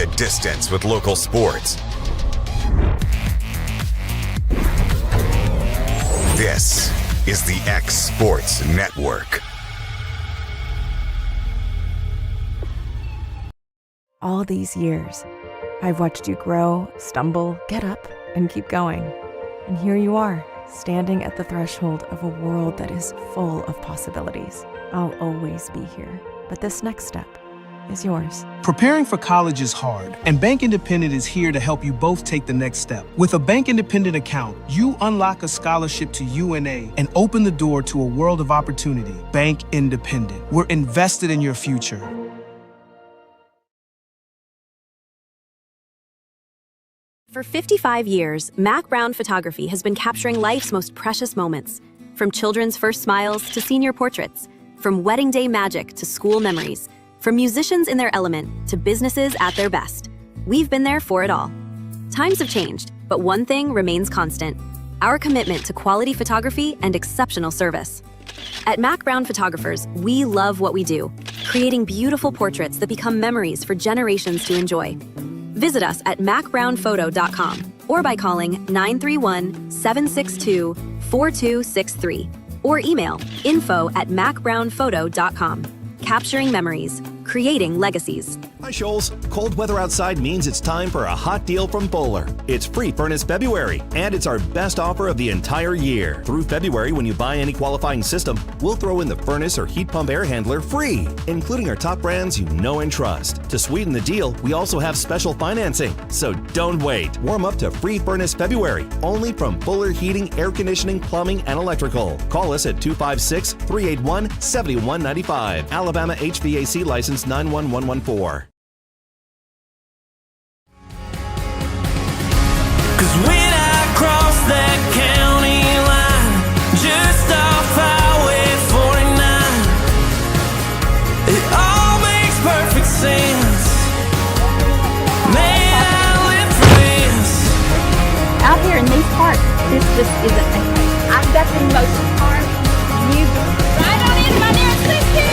the distance with local sports. This is the X Sports Network. All these years, I've watched you grow, stumble, get up, and keep going. And here you are, standing at the threshold of a world that is full of possibilities. I'll always be here, but this next step is yours. Preparing for college is hard, and Bank Independent is here to help you both take the next step. With a Bank Independent account, you unlock a scholarship to UNA and open the door to a world of opportunity. Bank Independent. We're invested in your future. For 55 years, Mac Brown Photography has been capturing life's most precious moments. From children's first smiles to senior portraits, from wedding day magic to school memories, from musicians in their element to businesses at their best. We've been there for it all. Times have changed, but one thing remains constant: our commitment to quality photography and exceptional service. At Mac Brown Photographers, we love what we do, creating beautiful portraits that become memories for generations to enjoy. Visit us at macbrownphoto.com or by calling 931-762-4263 or email info@macbrownphoto.com. Capturing memories, creating legacies. Hi, Shoals. Cold weather outside means it's time for a hot deal from Bowler. It's Free Furnace February, and it's our best offer of the entire year. Through February, when you buy any qualifying system, we'll throw in the furnace or heat pump air handler free, including our top brands you know and trust. To sweeten the deal, we also have special financing. So don't wait. Warm up to Free Furnace February, only from Bowler Heating, Air Conditioning, Plumbing, and Electrical. Call us at 256-381-7195. Alabama HVAC license 91114. When I cross that county line, just off Highway 49, it all makes perfect sense. Man, I live for this. Out here in these parks, this just isn't okay. I've got the most park. You right on in, my dear sister.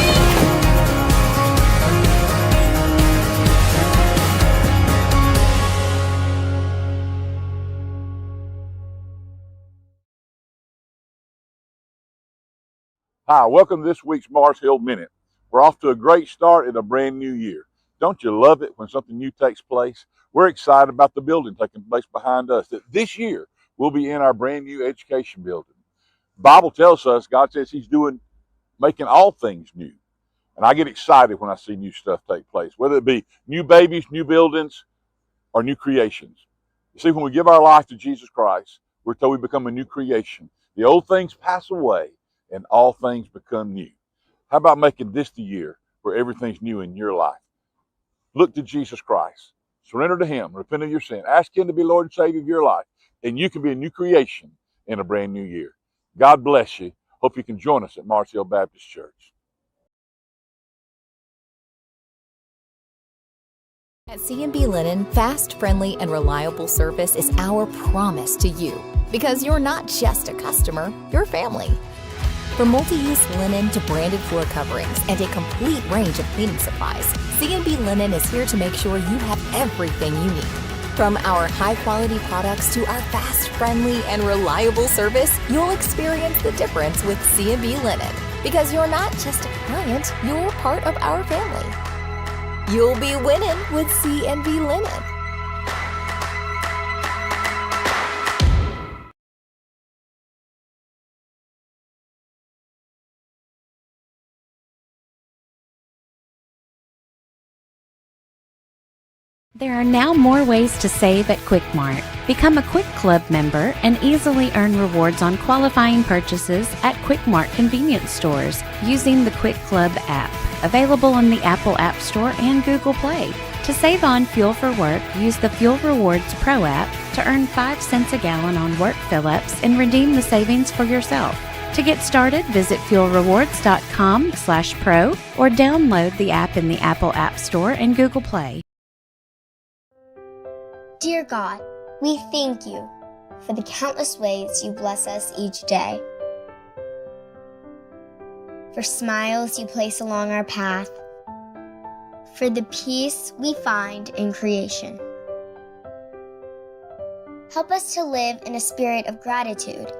Hi, welcome to this week's Mars Hill Minute. We're off to a great start in a brand new year. Don't you love it when something new takes place? We're excited about the building taking place behind us, that this year we'll be in our brand new education building. The Bible tells us, God says He's making all things new. And I get excited when I see new stuff take place, whether it be new babies, new buildings, or new creations. You see, when we give our life to Jesus Christ, we're told we become a new creation. The old things pass away, and all things become new. How about making this the year where everything's new in your life? Look to Jesus Christ. Surrender to Him. Repent of your sin. Ask Him to be Lord and Savior of your life. And you can be a new creation in a brand new year. God bless you. Hope you can join us at Mars Hill Baptist Church. At C&B Linen, fast, friendly, and reliable service is our promise to you. Because you're not just a customer, you're family. From multi-use linen to branded floor coverings and a complete range of cleaning supplies, C&B Linen is here to make sure you have everything you need. From our high-quality products to our fast, friendly, and reliable service, you'll experience the difference with C&B Linen. Because you're not just a client, you're part of our family. You'll be winning with C&B Linen. There are now more ways to save at Quick Mart. Become a Quick Club member and easily earn rewards on qualifying purchases at Quick Mart convenience stores using the Quick Club app, available on the Apple App Store and Google Play. To save on fuel for work, use the Fuel Rewards Pro app to earn 5 cents a gallon on work fill-ups and redeem the savings for yourself. To get started, visit fuelrewards.com/pro or download the app in the Apple App Store and Google Play. Dear God, we thank you for the countless ways you bless us each day. For smiles you place along our path, for the peace we find in creation. Help us to live in a spirit of gratitude,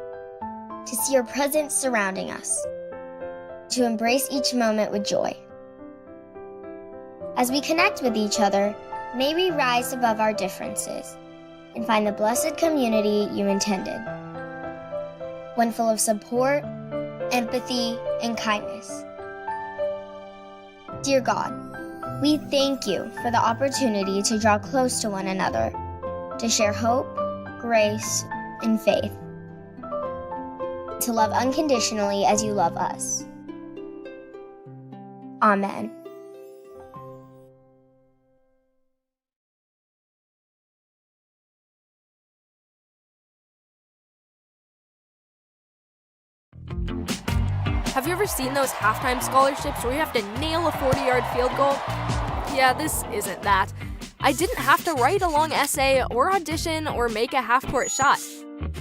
to see your presence surrounding us, to embrace each moment with joy. As we connect with each other, may we rise above our differences and find the blessed community you intended, one full of support, empathy, and kindness. Dear God, we thank you for the opportunity to draw close to one another, to share hope, grace, and faith, to love unconditionally as you love us. Amen. Have you ever seen those halftime scholarships where you have to nail a 40-yard field goal? Yeah, this isn't that. I didn't have to write a long essay or audition or make a half-court shot.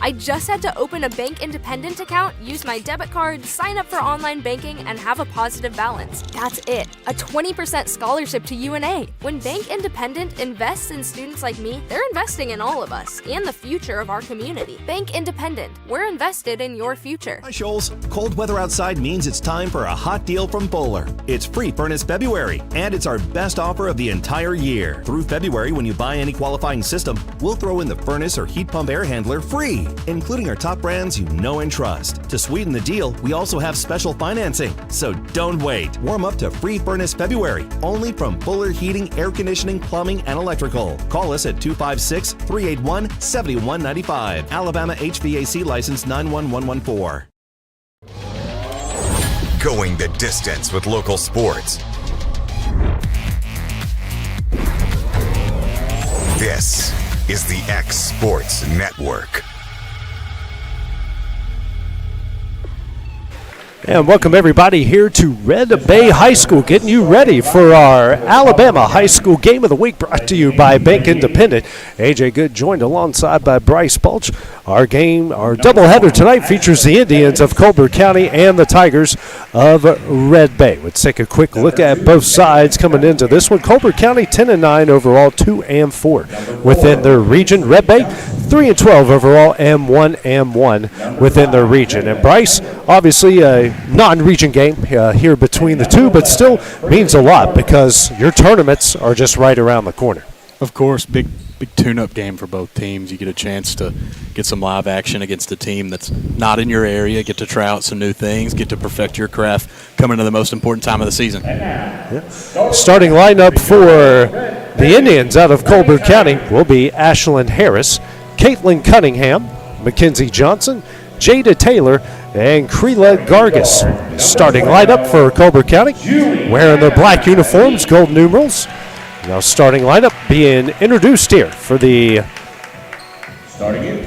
I just had to open a Bank Independent account, use my debit card, sign up for online banking, and have a positive balance. That's it. A 20% scholarship to UNA. When Bank Independent invests in students like me, they're investing in all of us and the future of our community. Bank Independent. We're invested in your future. Hi, Shoals. Cold weather outside means it's time for a hot deal from Bowler. It's free furnace February, and it's our best offer of the entire year. Through February, when you buy any qualifying system, we'll throw in the furnace or heat pump air handler free, including our top brands you know and trust. To sweeten the deal, we also have special financing. So don't wait. Warm up to free furnace February, only from Fuller Heating, Air Conditioning, Plumbing, and Electrical. Call us at 256-381-7195. Alabama HVAC license 91114. Going the distance with local sports. This is the X Sports Network. And welcome everybody here to Red Bay High School, getting you ready for our Alabama High School Game of the Week, brought to you by Bank Independent. AJ Good joined alongside by Bryce Bulch. Our doubleheader tonight features the Indians of Colbert County and the Tigers of Red Bay. Let's take a quick look at both sides coming into this one. Colbert County 10-9 overall, 2-4 within their region. Red Bay 3-12 overall, and 1-1 within their region. And Bryce, obviously a non-region game here between the two, but still means a lot because your tournaments are just right around the corner. Of course, big tune-up game for both teams. You get a chance to get some live action against a team that's not in your area, get to try out some new things, get to perfect your craft coming to the most important time of the season. Yeah. Starting lineup for the Indians out of Colbert County will be Ashlyn Harris, Caitlin Cunningham, Mackenzie Johnson, Jada Taylor, and Creela Gargas. Starting lineup for Colbert County, wearing their black uniforms, gold numerals. Now starting lineup being introduced here for the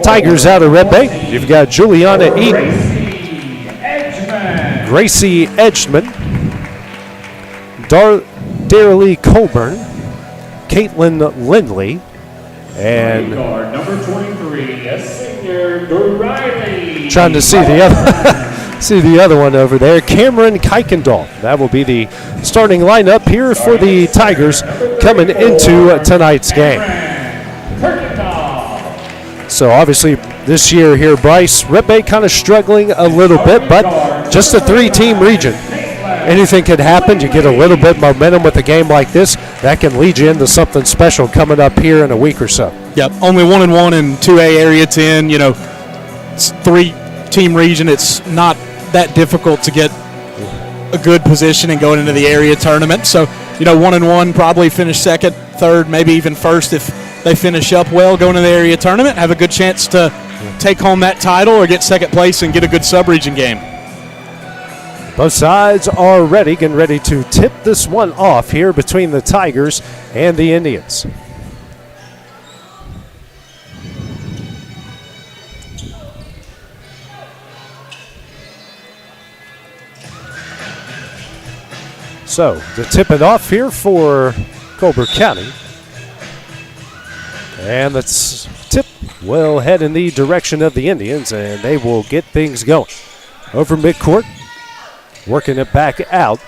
Tigers out of Red Bay. You've got Juliana Eaton, Gracie Edgman, Daralee Colburn, Caitlin Lindley, and number 23, a senior, Riley. Trying to see the other one over there, Cameron Kuykendall. That will be the starting lineup here for the Tigers coming into tonight's game. So obviously this year here, Bryce, Red Bay kind of struggling a little bit, but just a three-team region. Anything could happen. You get a little bit of momentum with a game like this. That can lead you into something special coming up here in a week or so. Yep, only 1-1 in 2A Area 10. You know, it's three-team region. It's not that difficult to get a good position and going into the area tournament. So, 1-1, probably finish second, third, maybe even first if they finish up well going to the area tournament. Have a good chance to take home that title or get second place and get a good sub-region game. Both sides are ready, getting ready to tip this one off here between the Tigers and the Indians. So, to tip it off here for Colbert County. And the tip will head in the direction of the Indians, and they will get things going. Over midcourt, working it back out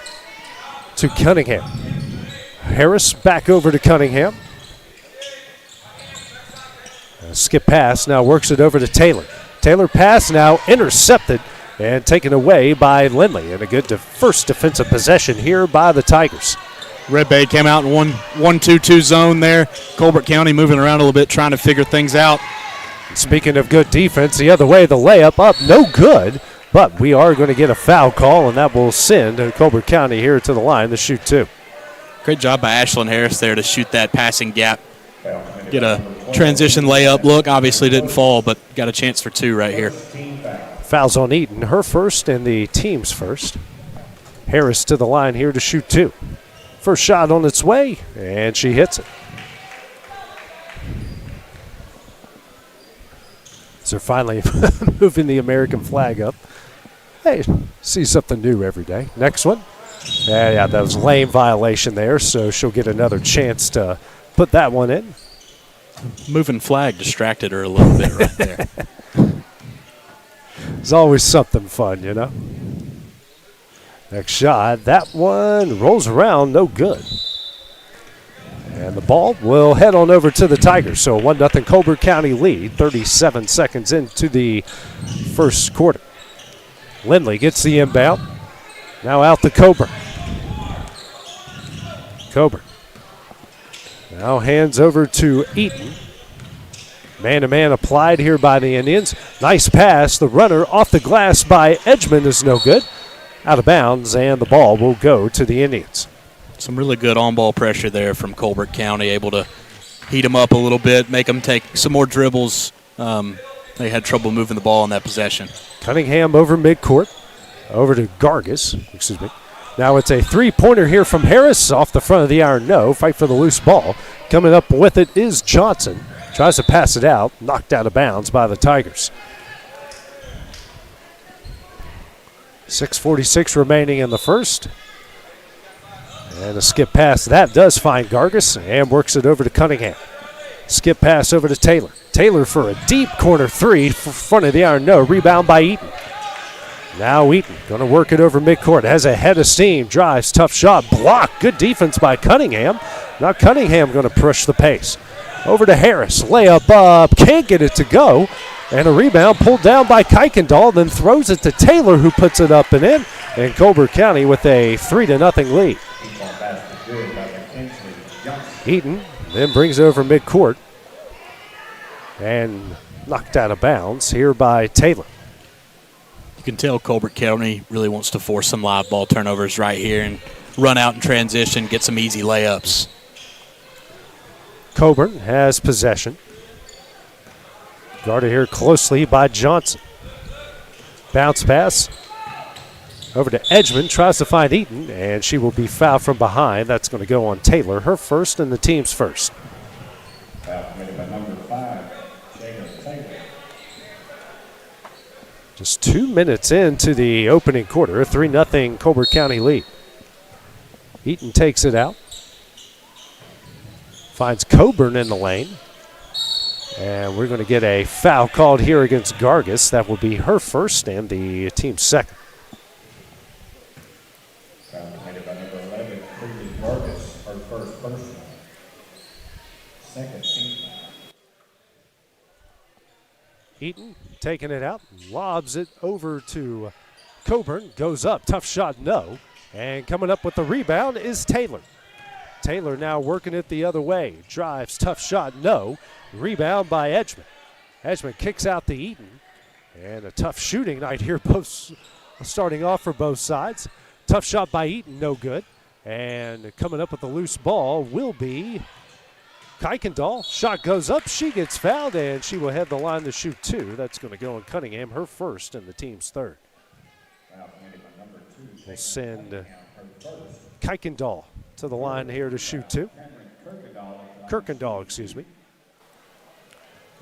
to Cunningham. Harris back over to Cunningham. Skip pass, now works it over to Taylor. Taylor pass now intercepted and taken away by Lindley. And a good first defensive possession here by the Tigers. Red Bay came out in 1-2-2 zone there. Colbert County moving around a little bit, trying to figure things out. Speaking of good defense, the other way, the layup up, no good. But we are going to get a foul call, and that will send Colbert County here to the line to shoot 2. Great job by Ashlyn Harris there to shoot that passing gap. Get a transition layup look. Obviously didn't fall, but got a chance for 2 right here. Fouls on Eaton, her first and the team's first. Harris to the line here to shoot 2. First shot on its way, and she hits it. So finally moving the American flag up. Hey, see something new every day. Next one. Yeah, that was a lane violation there, so she'll get another chance to put that one in. Moving flag distracted her a little bit right there. There's always something fun, you know. Next shot, that one rolls around, no good. And the ball will head on over to the Tigers. So a 1-0 Colbert County lead, 37 seconds into the first quarter. Lindley gets the inbound. Now out to Colbert. Colbert now hands over to Eaton. Man-to-man applied here by the Indians. Nice pass. The runner off the glass by Edgman is no good. Out of bounds, and the ball will go to the Indians. Some really good on-ball pressure there from Colbert County, able to heat them up a little bit, make them take some more dribbles. They had trouble moving the ball in that possession. Cunningham over midcourt, over to Gargis, excuse me. Now it's a three-pointer here from Harris, off the front of the iron, no. Fight for the loose ball. Coming up with it is Johnson. Tries to pass it out, knocked out of bounds by the Tigers. 6:46 remaining in the first. And a skip pass. That does find Gargis and works it over to Cunningham. Skip pass over to Taylor. Taylor for a deep corner three, front of the iron, no. Rebound by Eaton. Now Eaton going to work it over midcourt. Has a head of steam, drives, tough shot, block. Good defense by Cunningham. Now Cunningham going to push the pace. Over to Harris, layup up, can't get it to go. And a rebound pulled down by Kuykendall, then throws it to Taylor, who puts it up and in. And Colbert County with a 3-0 lead. Eaton then brings it over midcourt. And knocked out of bounds here by Taylor. You can tell Colbert County really wants to force some live ball turnovers right here and run out in transition, get some easy layups. Coburn has possession. Guarded here closely by Johnson. Bounce pass over to Edgman. Tries to find Eaton, and she will be fouled from behind. That's going to go on Taylor, her first and the team's first. Foul committed by number 5, Taylor. Just 2 minutes into the opening quarter, a 3-0 Colbert County lead. Eaton takes it out. Finds Coburn in the lane. And we're going to get a foul called here against Gargis. That will be her first and the team's second. Foul committed by number 11, Gargis, her first personal. Second team foul. Eaton taking it out, lobs it over to Coburn. Goes up, tough shot, no. And coming up with the rebound is Taylor. Taylor now working it the other way. Drives, tough shot, no. Rebound by Edgman. Edgman kicks out to Eaton. And a tough shooting night here, both starting off for both sides. Tough shot by Eaton, no good. And coming up with the loose ball will be Kuykendall. Shot goes up, she gets fouled, and she will head the line to shoot 2. That's going to go on Cunningham, her first and the team's third. We'll send Kuykendall to the line here to shoot 2. Kirkendall, excuse me.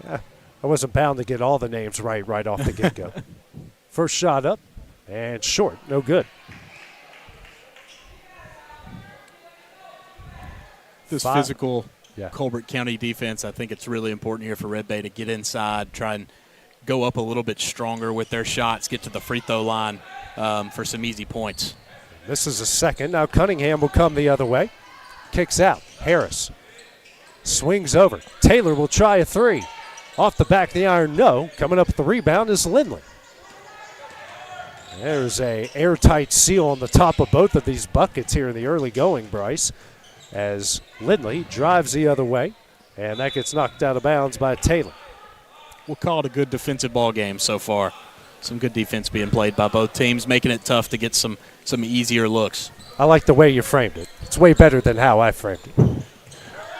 Yeah, I wasn't bound to get all the names right off the get-go. First shot up and short, no good. This physical Colbert County defense, I think it's really important here for Red Bay to get inside, try and go up a little bit stronger with their shots, get to the free throw line for some easy points. This is a second. Now Cunningham will come the other way. kicks out. Harris swings over. Taylor will try a three. Off the back of the iron, no. Coming up with the rebound is Lindley. There's a airtight seal on the top of both of these buckets here in the early going, Bryce, as Lindley drives the other way, and that gets knocked out of bounds by Taylor. We'll call it a good defensive ball game so far. Some good defense being played by both teams, making it tough to get some easier looks. I like the way you framed it. It's way better than how I framed it.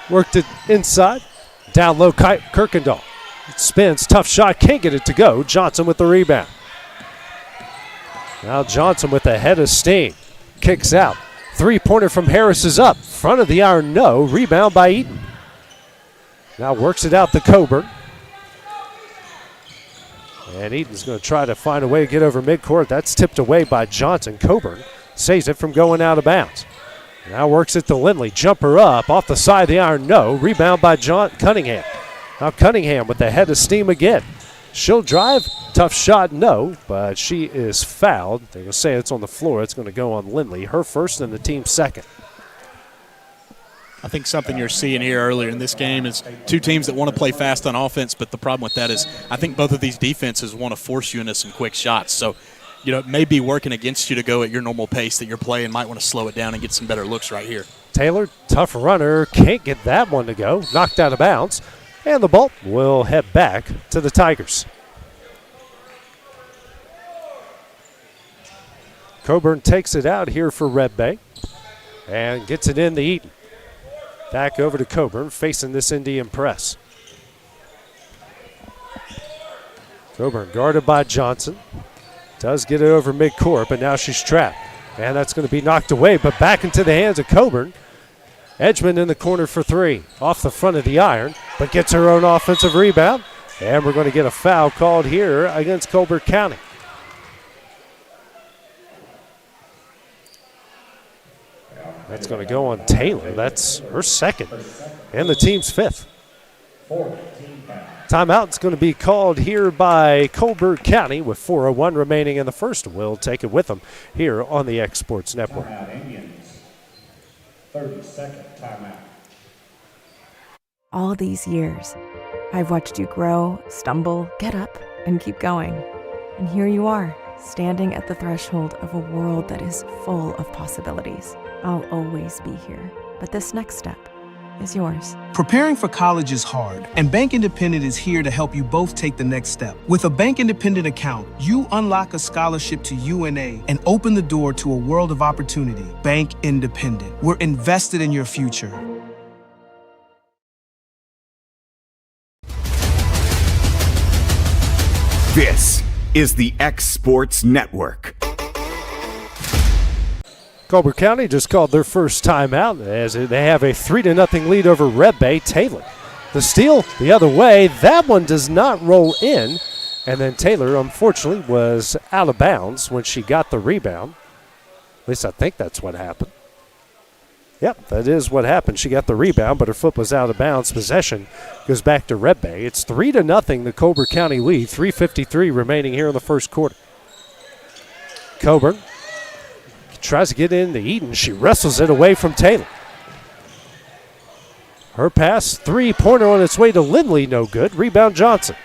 Worked it inside. Down low, Kirkendall. It spins, tough shot, can't get it to go. Johnson with the rebound. Now Johnson with a head of steam. Kicks out. Three-pointer from Harris is up. Front of the iron, no. Rebound by Eaton. Now works it out to Coburn. And Eaton's going to try to find a way to get over midcourt. That's tipped away by Johnson. Coburn saves it from going out of bounds. Now works it to Lindley. Jumper up. Off the side of the iron, no. Rebound by Cunningham. Now Cunningham with the head of steam again. She'll drive. Tough shot, no. But she is fouled. They're going to say it's on the floor. It's going to go on Lindley. Her first and the team's second. I think something you're seeing here earlier in this game is two teams that want to play fast on offense, but the problem with that is I think both of these defenses want to force you into some quick shots. So, it may be working against you to go at your normal pace that you're playing. Might want to slow it down and get some better looks right here. Taylor, tough runner, can't get that one to go. Knocked out of bounds. And the ball will head back to the Tigers. Coburn takes it out here for Red Bay and gets it in to Eaton. Back over to Coburn, facing this Indian press. Coburn guarded by Johnson. Does get it over midcourt, but now she's trapped. And that's going to be knocked away, but back into the hands of Coburn. Edgman in the corner for three. Off the front of the iron, but gets her own offensive rebound. And we're going to get a foul called here against Colbert County. That's going to go on Taylor. That's her second and the team's fifth. Timeout's going to be called here by Colbert County with 4:01 remaining in the first. We'll take it with them here on the X Sports Network. 30-second timeout. All these years, I've watched you grow, stumble, get up, and keep going. And here you are, standing at the threshold of a world that is full of possibilities. I'll always be here, but this next step is yours. Preparing for college is hard, and Bank Independent is here to help you both take the next step. With a Bank Independent account, you unlock a scholarship to UNA and open the door to a world of opportunity. Bank Independent. We're invested in your future. This is the X Sports Network. Colbert County just called their first timeout as they have a 3-0 lead over Red Bay. Taylor, the steal the other way. That one does not roll in. And then Taylor, unfortunately, was out of bounds when she got the rebound. At least I think that's what happened. Yep, that is what happened. She got the rebound, but her foot was out of bounds. Possession goes back to Red Bay. It's 3-0, the Colbert County lead. 3:53 remaining here in the first quarter. Coburn tries to get into Eaton. She wrestles it away from Taylor. Her pass, three-pointer on its way to Lindley, no good. Rebound Johnson.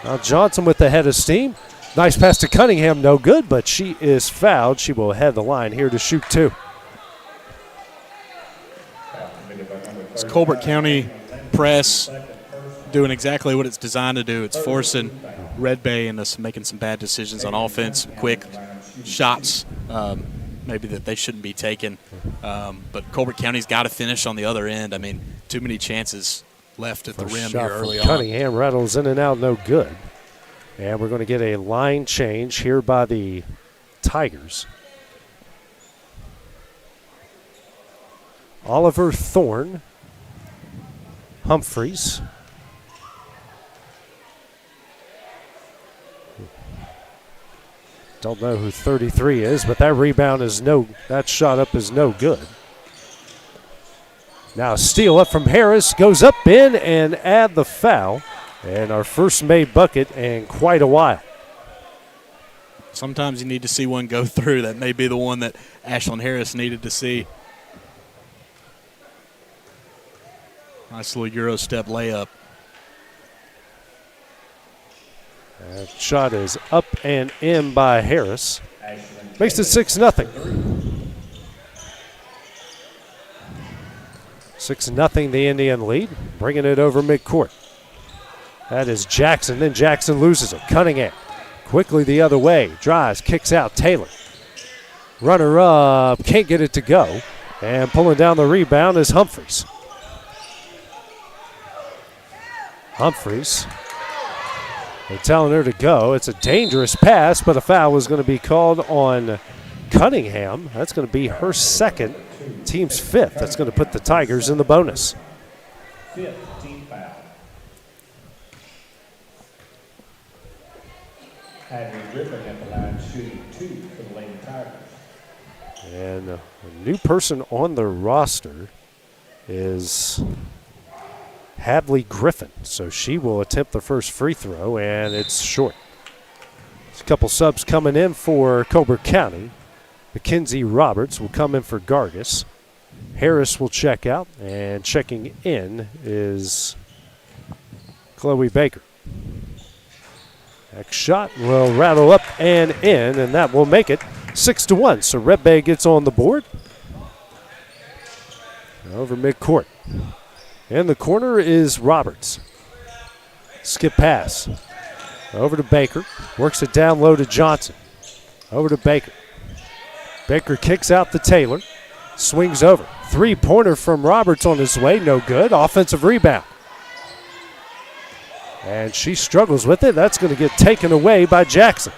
Now Johnson with the head of steam. Nice pass to Cunningham, no good, but she is fouled. She will head the line here to shoot two. It's Colbert County press doing exactly what it's designed to do. It's forcing Red Bay into making some bad decisions on offense, quick shots maybe that they shouldn't be taking. But Colbert County's got to finish on the other end. I mean, too many chances left at the rim here early on. Cunningham rattles in and out, no good. And we're going to get a line change here by the Tigers. Oliver Thorne, Humphreys. Don't know who 33 is, but that rebound is that shot up is no good. Now a steal up from Harris, goes up in and add the foul. And our first made bucket in quite a while. Sometimes you need to see one go through. That may be the one that Ashlyn Harris needed to see. Nice little Euro step layup. That shot is up and in by Harris. Makes it 6-0. 6-0 the Indian lead, bringing it over midcourt. That is Jackson, then Jackson loses it. Cunningham quickly the other way, drives, kicks out Taylor. Runner up, can't get it to go. And pulling down the rebound is Humphreys. Humphreys, they're telling her to go. It's a dangerous pass, but a foul was going to be called on Cunningham. That's going to be her second, team's fifth. That's going to put the Tigers in the bonus. Fifth team foul. Hadley Griffin at the line shooting 2 for the Lady Tigers. And a new person on the roster is Hadley Griffin. So she will attempt the first free throw, and it's short. There's a couple subs coming in for Colbert County. Mackenzie Roberts will come in for Gargis. Harris will check out, and checking in is Chloe Baker. Next shot will rattle up and in, and that will make it 6-1. So Red Bay gets on the board. Over midcourt. In the corner is Roberts. Skip pass. Over to Baker. Works it down low to Johnson. Over to Baker. Baker kicks out to Taylor. Swings over. Three-pointer from Roberts on his way. No good. Offensive rebound. And she struggles with it. That's going to get taken away by Jackson.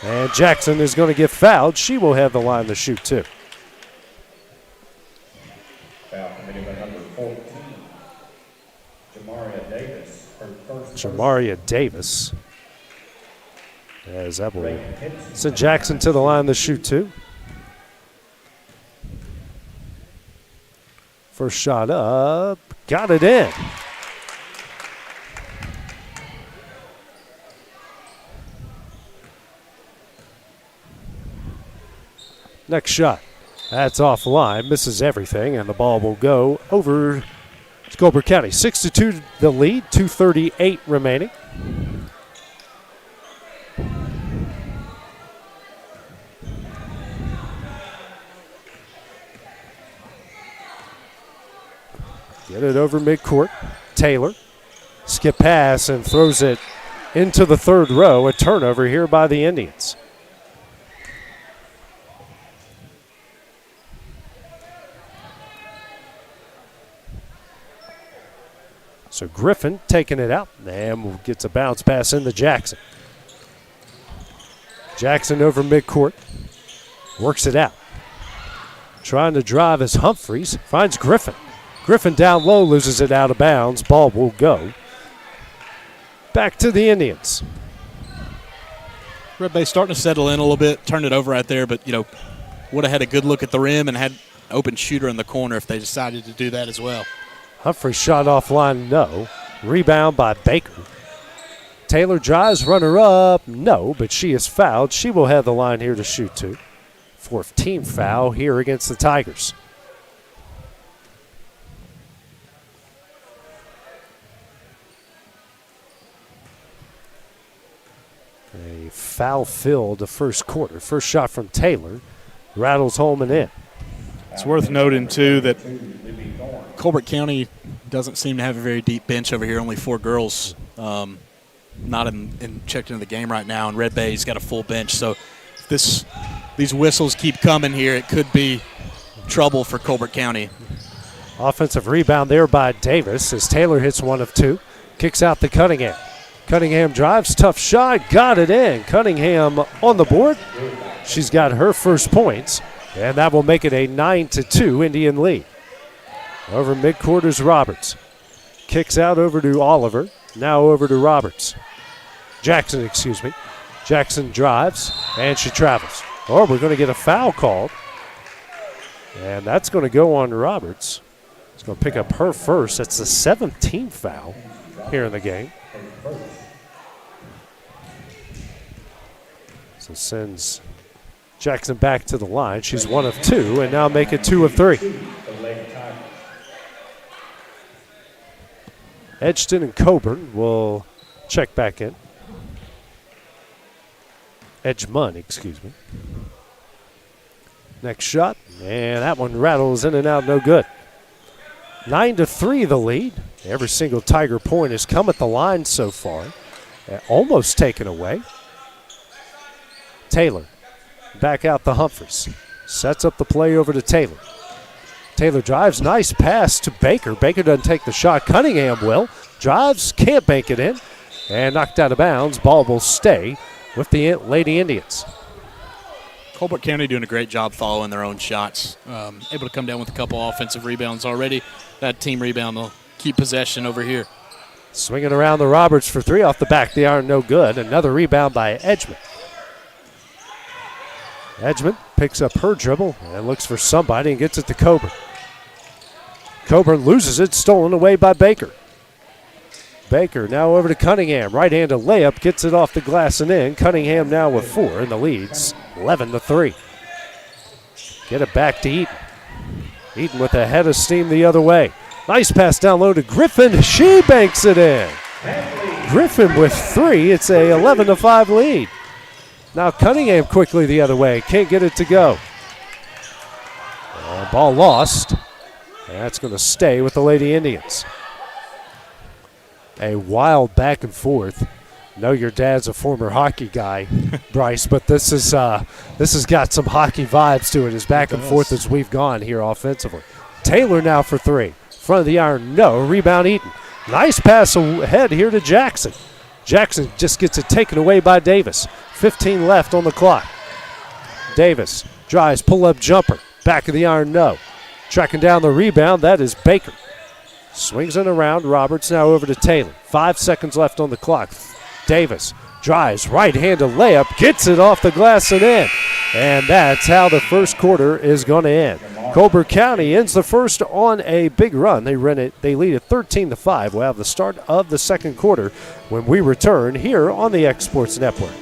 And Jackson is going to get fouled. She will have the line to shoot too. Foul committed by number 14, Jamaria Davis. Her first Jamaria Davis. As that will send Jackson to the line to shoot too. First shot up. Got it in. Next shot. That's offline. Misses everything, and the ball will go over to Colbert County. 6-2 the lead. 2:38 remaining. Get it over midcourt. Taylor. Skip pass and throws it into the third row. A turnover here by the Indians. So Griffin taking it out and gets a bounce pass into Jackson. Jackson over midcourt. Works it out. Trying to drive is Humphreys. Finds Griffin. Griffin down low, loses it out of bounds. Ball will go back to the Indians. Red Bay starting to settle in a little bit. Turned it over right there, but, would have had a good look at the rim and had an open shooter in the corner if they decided to do that as well. Humphreys shot offline, no. Rebound by Baker. Taylor drives, runner up, no, but she is fouled. She will have the line here to shoot too. Fourth team foul here against the Tigers. A foul-filled first quarter. First shot from Taylor. Rattles home and in. It's worth noting, too, that Colbert County doesn't seem to have a very deep bench over here. Only 4 girls not checked into the game right now, and Red Bay's got a full bench. So if these whistles keep coming here, it could be trouble for Colbert County. Offensive rebound there by Davis as Taylor hits one of 2. Kicks out to Cunningham. Cunningham drives, tough shot, got it in. Cunningham on the board. She's got her first points, and that will make it a 9-2 Indian lead. Over midcourt is Roberts. Kicks out over to Oliver. Now over to Roberts. Jackson. Jackson drives, and she travels. Oh, we're going to get a foul called. And that's going to go on Roberts. It's going to pick up her first. That's the 7th team foul here in the game. So sends Jackson back to the line. She's 1 of 2, and now make it 2 of 3. Edgeston and Coburn will check back in. Edgemont, excuse me. Next shot, and that one rattles in and out, no good. 9-3 the lead. Every single Tiger point has come at the line so far. Almost taken away. Taylor back out the Humphreys. Sets up the play over to Taylor. Taylor drives, nice pass to Baker. Baker doesn't take the shot. Cunningham will. Drives, can't bank it in. And knocked out of bounds. Ball will stay with the Lady Indians. Colbert County doing a great job following their own shots. Able to come down with a couple offensive rebounds already. That team rebound will keep possession over here. Swinging around the Roberts for three off the back. The iron, no good. Another rebound by Edgemont. Edgemont picks up her dribble and looks for somebody and gets it to Coburn. Coburn loses it, stolen away by Baker. Baker now over to Cunningham. Right-handed layup, gets it off the glass and in. Cunningham now with 4 in the leads, 11-3. Get it back to Eaton. Eaton with a head of steam the other way. Nice pass down low to Griffin. She banks it in. Griffin with 3. It's a 11-5 lead. Now Cunningham quickly the other way. Can't get it to go. Ball lost. That's going to stay with the Lady Indians. A wild back and forth. Know your dad's a former hockey guy, Bryce, but this has got some hockey vibes to it as back and forth as we've gone here offensively. Taylor now for 3. Front of the iron, no. Rebound Eaton. Nice pass ahead here to Jackson. Jackson just gets it taken away by Davis. 15 left on the clock. Davis drives, pull-up jumper. Back of the iron, no. Tracking down the rebound, that is Baker. Swings it around. Roberts now over to Taylor. 5 seconds left on the clock. Davis drives, right-handed layup, gets it off the glass and in. And that's how the first quarter is going to end. Colbert County ends the first on a big run. They lead it 13-5. We'll have the start of the second quarter when we return here on the X Sports Network.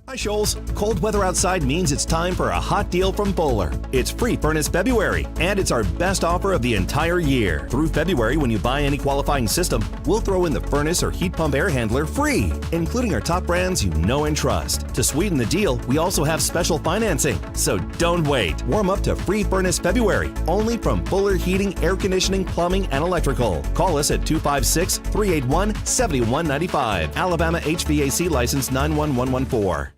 Hi, Shoals. Cold weather outside means it's time for a hot deal from Bowler. It's free furnace February, and it's our best offer of the entire year. Through February, when you buy any qualifying system, we'll throw in the furnace or heat pump air handler free, including our top brands you know and trust. To sweeten the deal, we also have special financing. So don't wait. Warm up to free furnace February, only from Bowler Heating, Air Conditioning, Plumbing, and Electrical. Call us at 256-381-7195. Alabama HVAC license 91114.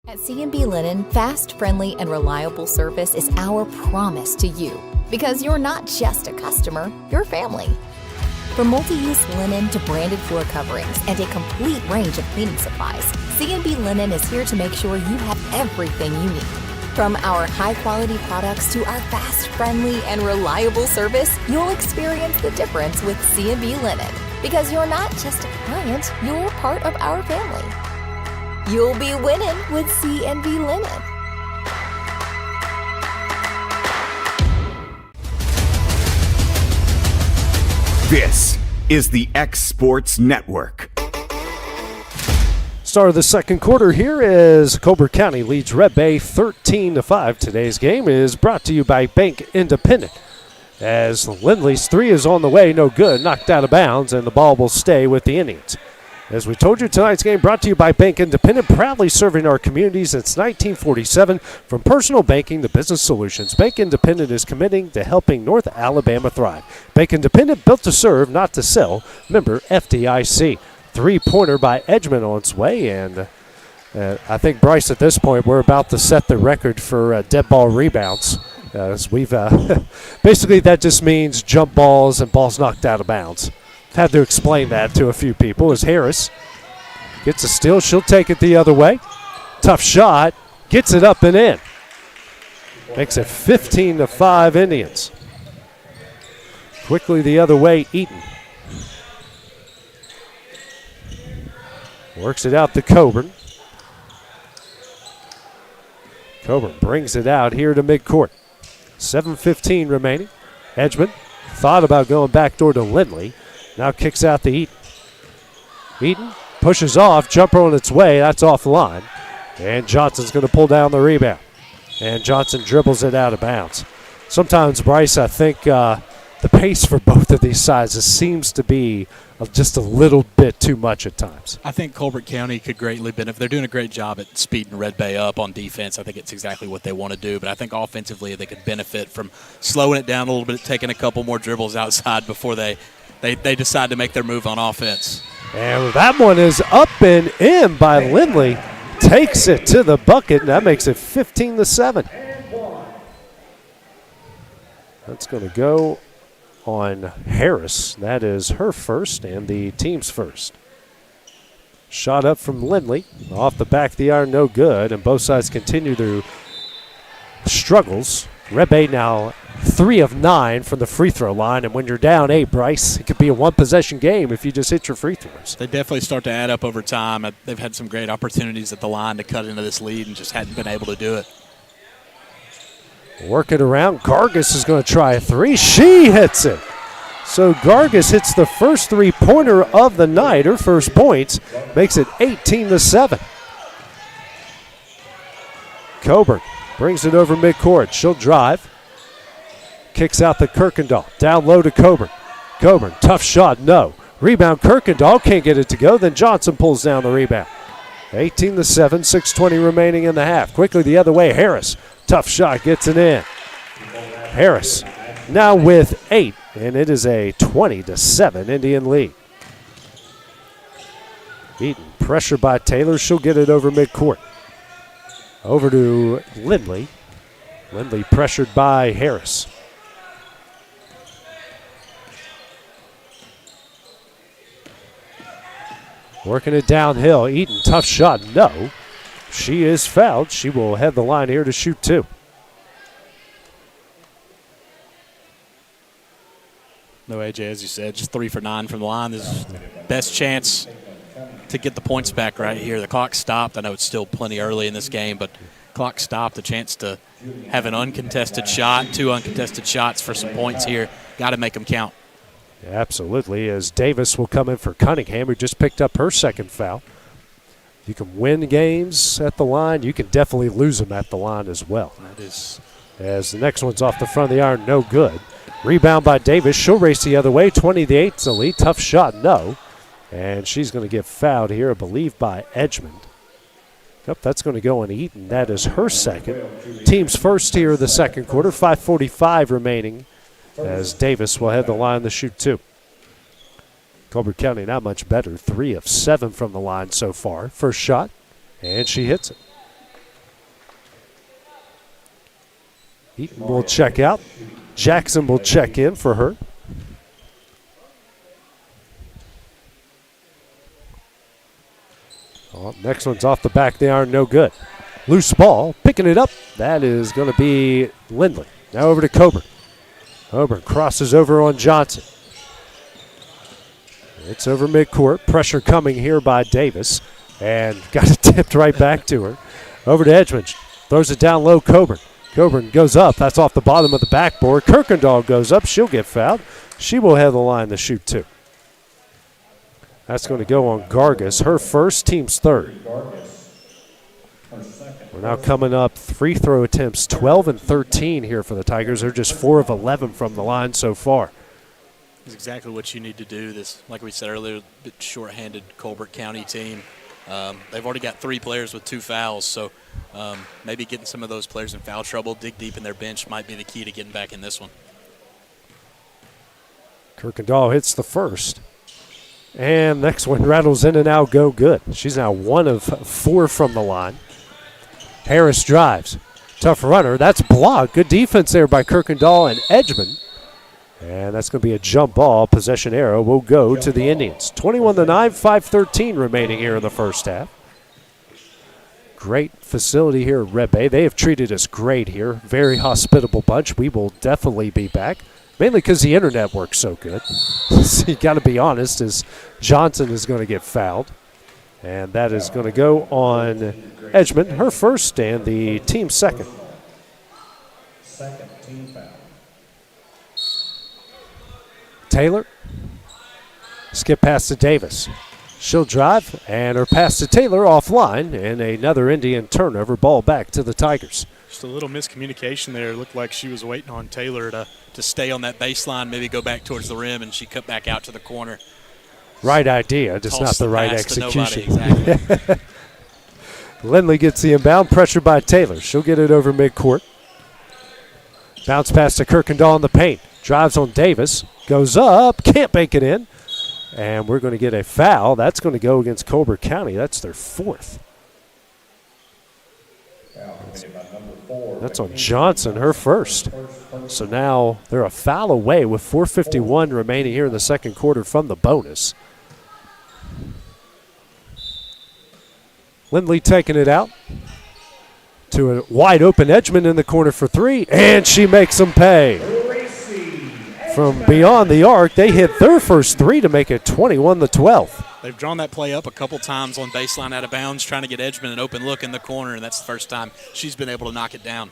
At C&B Linen, fast, friendly, and reliable service is our promise to you. Because you're not just a customer, you're family. From multi-use linen to branded floor coverings and a complete range of cleaning supplies, C&B Linen is here to make sure you have everything you need. From our high-quality products to our fast, friendly, and reliable service, you'll experience the difference with C&B Linen. Because you're not just a client, you're part of our family. You'll be winning with C&B Linen. This is the X Sports Network. Start of the second quarter here is Colbert County leads Red Bay 13-5. Today's game is brought to you by Bank Independent. As Lindley's 3 is on the way, no good, knocked out of bounds, and the ball will stay with the Indians. As we told you, tonight's game brought to you by Bank Independent, proudly serving our communities since 1947. From personal banking to business solutions, Bank Independent is committing to helping North Alabama thrive. Bank Independent, built to serve, not to sell. Member FDIC. Three-pointer by Edgemont on its way, and I think, Bryce, at this point, we're about to set the record for dead ball rebounds. As we've basically, that just means jump balls and balls knocked out of bounds. Had to explain that to a few people as Harris gets a steal. She'll take it the other way. Tough shot. Gets it up and in. Makes it 15-5 Indians. Quickly the other way, Eaton. Works it out to Coburn. Coburn brings it out here to midcourt. 7:15 remaining. Edgemont thought about going backdoor to Lindley. Now kicks out to Eaton. Eaton pushes off, jumper on its way. That's offline. And Johnson's going to pull down the rebound. And Johnson dribbles it out of bounds. Sometimes, Bryce, I think the pace for both of these sides seems to be just a little bit too much at times. I think Colbert County could greatly benefit. They're doing a great job at speeding Red Bay up on defense. I think it's exactly what they want to do. But I think offensively they could benefit from slowing it down a little bit, taking a couple more dribbles outside before they decide to make their move on offense. And that one is up and in by Lindley. Takes it to the bucket, and that makes it 15-7. That's going to go on Harris. That is her first and the team's first. Shot up from Lindley. Off the back of the iron, no good. And both sides continue their struggles. Red Bay now 3 of 9 from the free throw line. And when you're down 8, Bryce, it could be a one-possession game if you just hit your free throws. They definitely start to add up over time. They've had some great opportunities at the line to cut into this lead and just hadn't been able to do it. Working around, Gargis is going to try a 3. She hits it. So Gargis hits the first three-pointer of the night. Her first points makes it 18-7. Coburn brings it over midcourt. She'll drive. Kicks out to Kirkendall. Down low to Coburn. Coburn, tough shot, no. Rebound, Kirkendall can't get it to go. Then Johnson pulls down the rebound. 18-7, 6:20 remaining in the half. Quickly the other way, Harris. Tough shot, gets it in. Harris now with 8, and it is a 20-7 Indian lead. Eaton, pressure by Taylor. She'll get it over midcourt. Over to Lindley. Lindley pressured by Harris. Working it downhill. Eaton, tough shot, no. She is fouled. She will head the line here to shoot 2. No, AJ, as you said, just 3 for 9 from the line. This is best chance to get the points back right here. The clock stopped. I know it's still plenty early in this game, but clock stopped. A chance to have an uncontested shot, 2 uncontested shots for some points here. Got to make them count. Absolutely, as Davis will come in for Cunningham, who just picked up her second foul. You can win games at the line. You can definitely lose them at the line as well. That is. As the next one's off the front of the iron, no good. Rebound by Davis. She'll race the other way. 20-8's the lead. Tough shot, no. And she's going to get fouled here, I believe, by Edgmond. Yep, that's going to go on Eaton. That is her second. Team's first here of the second quarter. 5:45 remaining as Davis will head the line to shoot 2. Colbert County not much better. 3 of 7 from the line so far. First shot, and she hits it. Eaton will check out. Jackson will check in for her. Oh, next one's off the back of the iron, no good. Loose ball, picking it up. That is going to be Lindley. Now over to Coburn. Coburn crosses over on Johnson. It's over midcourt. Pressure coming here by Davis. And got it tipped right back to her. Over to Edgmond. Throws it down low, Coburn. Coburn goes up. That's off the bottom of the backboard. Kirkendall goes up. She'll get fouled. She will head the line to shoot 2. That's going to go on Gargis. Her first, team's third. We're now coming up free throw attempts 12 and 13 here for the Tigers. They're just 4 of 11 from the line so far. It's exactly what you need to do. This, like we said earlier, a bit short-handed Colbert County team. They've already got 3 players with 2 fouls, so maybe getting some of those players in foul trouble, dig deep in their bench might be the key to getting back in this one. Kirkendall hits the first. And next one rattles in and out, go good. She's now 1 of 4 from the line. Harris drives. Tough runner. That's blocked. Good defense there by Kirkendall and Edgmond. And that's going to be a jump ball. Possession arrow will go to the Indians. 21-9, 5:13 remaining here in the first half. Great facility here at Red Bay. They have treated us great here. Very hospitable bunch. We will definitely be back. Mainly because the internet works so good. So you got to be honest, as Johnson is going to get fouled. And that is going to go on Edgmond, her first, and the team's second. Second team foul. Taylor. Skip pass to Davis. She'll drive, and her pass to Taylor offline, and another Indian turnover. Ball back to the Tigers. Just a little miscommunication there. It looked like she was waiting on Taylor to stay on that baseline, maybe go back towards the rim, and she cut back out to the corner. Right idea, just not the right execution. Exactly. Lindley gets the inbound, pressured by Taylor. She'll get it over midcourt. Bounce pass to Kirkendall in the paint. Drives on Davis, goes up, can't bank it in. And we're going to get a foul. That's going to go against Colbert County. That's their fourth. That's on Johnson, her first. So now they're a foul away with 4:51 remaining here in the second quarter from the bonus. Lindley taking it out to a wide open Edgman in the corner for three, and she makes them pay. From beyond the arc, they hit their first three to make it 21-12. They've drawn that play up a couple times on baseline out of bounds, trying to get Edgman an open look in the corner, and that's the first time she's been able to knock it down.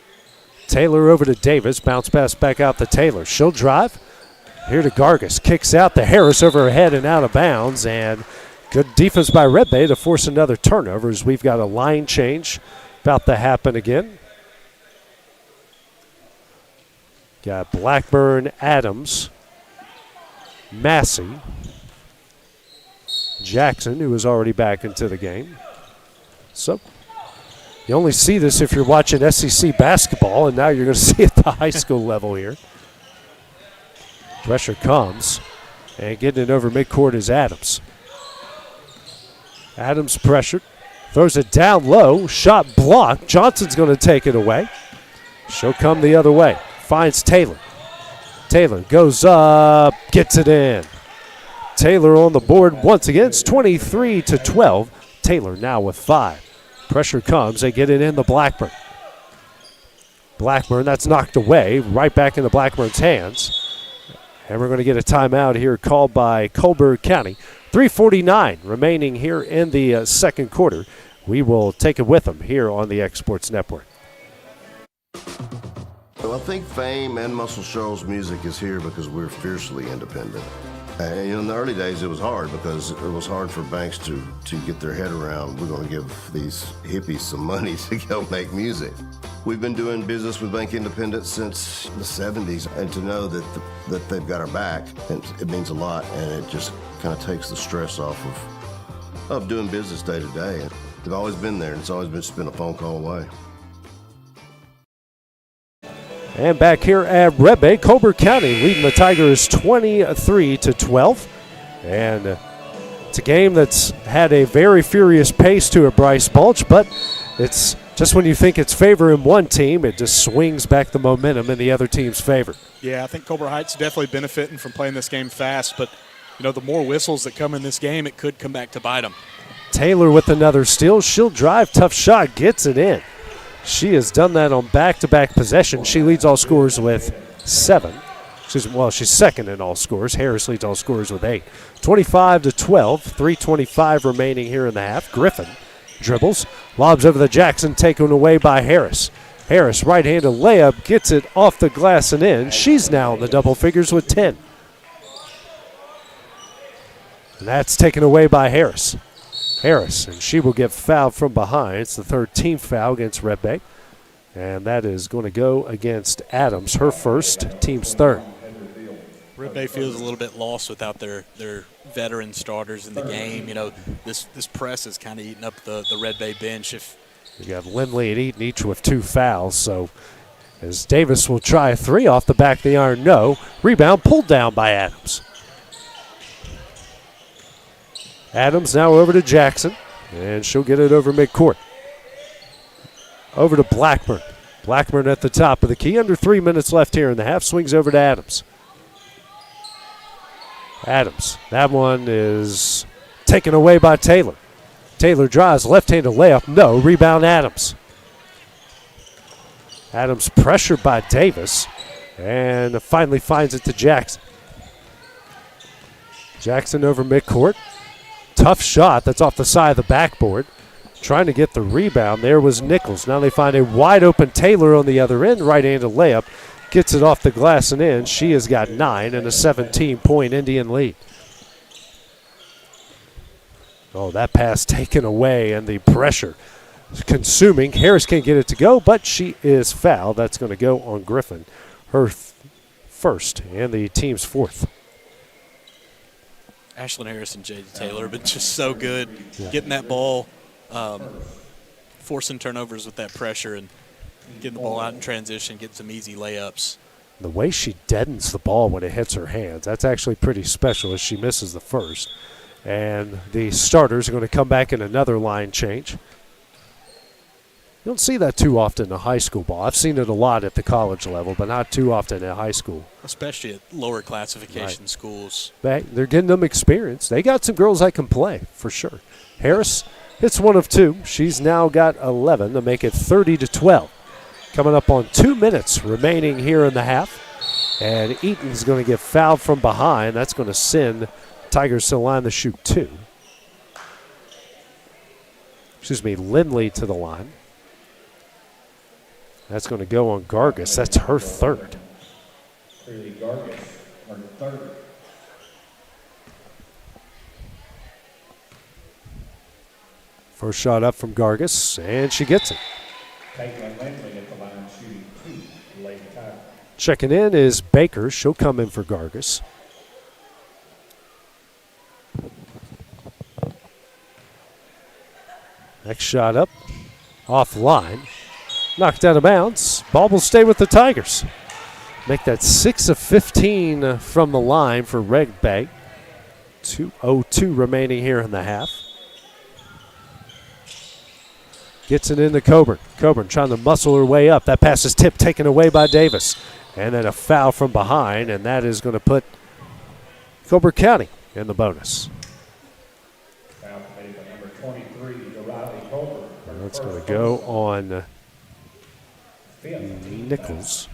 Taylor over to Davis, bounce pass back out to Taylor. She'll drive. Here to Gargis, kicks out to Harris over her head and out of bounds, and good defense by Red Bay to force another turnover as we've got a line change about to happen again. Got Blackburn, Adams, Massey, Jackson, who is already back into the game. So you only see this if you're watching SEC basketball, and now you're going to see it at the high school level here. Pressure comes, and getting it over midcourt is Adams. Adams pressured, throws it down low, shot blocked. Johnson's going to take it away. She'll come the other way. Finds Taylor. Taylor goes up, gets it in. Taylor on the board once again. It's 23-12. Taylor now with 5. Pressure comes. They get it in the Blackburn. Blackburn, that's knocked away. Right back into Blackburn's hands. And we're going to get a timeout here called by Colbert County. 3:49 remaining here in the second quarter. We will take it with them here on the X Sports Network. Well, I think Fame and Muscle Shoals music is here because we're fiercely independent. And in the early days, it was hard because it was hard for banks to get their head around, we're going to give these hippies some money to go make music. We've been doing business with Bank Independent since the 70s, and to know that they've got our back, it means a lot, and it just kind of takes the stress off of doing business day to day. They've always been there, and it's always just been a phone call away. And back here at Red Bay, Colbert County leading the Tigers 23-12. And it's a game that's had a very furious pace to it, Bryce Balch, but it's just when you think it's favoring one team, it just swings back the momentum in the other team's favor. Yeah, I think Colbert Heights definitely benefiting from playing this game fast, but the more whistles that come in this game, it could come back to bite them. Taylor with another steal. She'll drive, tough shot, gets it in. She has done that on back-to-back possession. She leads all scorers with 7. She's second in all scores. Harris leads all scorers with 8. 25-12, 3:25 remaining here in the half. Griffin dribbles, lobs over the Jackson, taken away by Harris. Harris, right-handed layup, gets it off the glass and in. She's now in the double figures with 10. And that's taken away by Harris. And she will get fouled from behind. It's the third team foul against Red Bay. And that is going to go against Adams, her first, team's third. Red Bay feels a little bit lost without their veteran starters in the game. This press is kind of eating up the Red Bay bench. You got Lindley and Eaton each with 2 fouls. So as Davis will try a 3 off the back of the iron, no. Rebound pulled down by Adams. Adams now over to Jackson, and she'll get it over midcourt. Over to Blackburn. Blackburn at the top of the key. Under 3 minutes left here in the half. Swings over to Adams. That one is taken away by Taylor. Taylor drives, left-handed layup. No, rebound Adams. Adams pressured by Davis, and finally finds it to Jackson. Jackson over midcourt. Tough shot. That's off the side of the backboard. Trying to get the rebound. There was Nichols. Now they find a wide-open Taylor on the other end. Right-handed layup. Gets it off the glass and in. She has got 9 and a 17-point Indian lead. Oh, that pass taken away, and the pressure consuming. Harris can't get it to go, but she is fouled. That's going to go on Griffin, her first and the team's fourth. Ashlyn Harris and J.D. Taylor have been just so good getting that ball, forcing turnovers with that pressure and getting the ball out in transition, getting some easy layups. The way she deadens the ball when it hits her hands, that's actually pretty special as she misses the first. And the starters are going to come back in another line change. You don't see that too often in high school ball. I've seen it a lot at the college level, but not too often in high school. Especially at lower classification schools. They're getting them experience. They got some girls that can play, for sure. Harris hits one of two. She's now got 11 to make it 30-12. Coming up on 2 minutes remaining here in the half. And Eaton's going to get fouled from behind. That's going to send Tigers to the line to shoot two. Lindley to the line. That's going to go on Gargis. That's her third. Gargis, her third. First shot up from Gargis, and she gets it. Caitlin Lindley at the line shooting 2, late time. Checking in is Baker. She'll come in for Gargis. Next shot up, offline. Knocked out of bounds. Ball will stay with the Tigers. Make that 6 of 15 from the line for Red Bay. 2:02 remaining here in the half. Gets it into Coburn. Coburn trying to muscle her way up. That pass is tipped, taken away by Davis. And then a foul from behind, and that is going to put Colbert County in the bonus. Foul made by number 23, Riley Colbert. That's going to go on Nichols.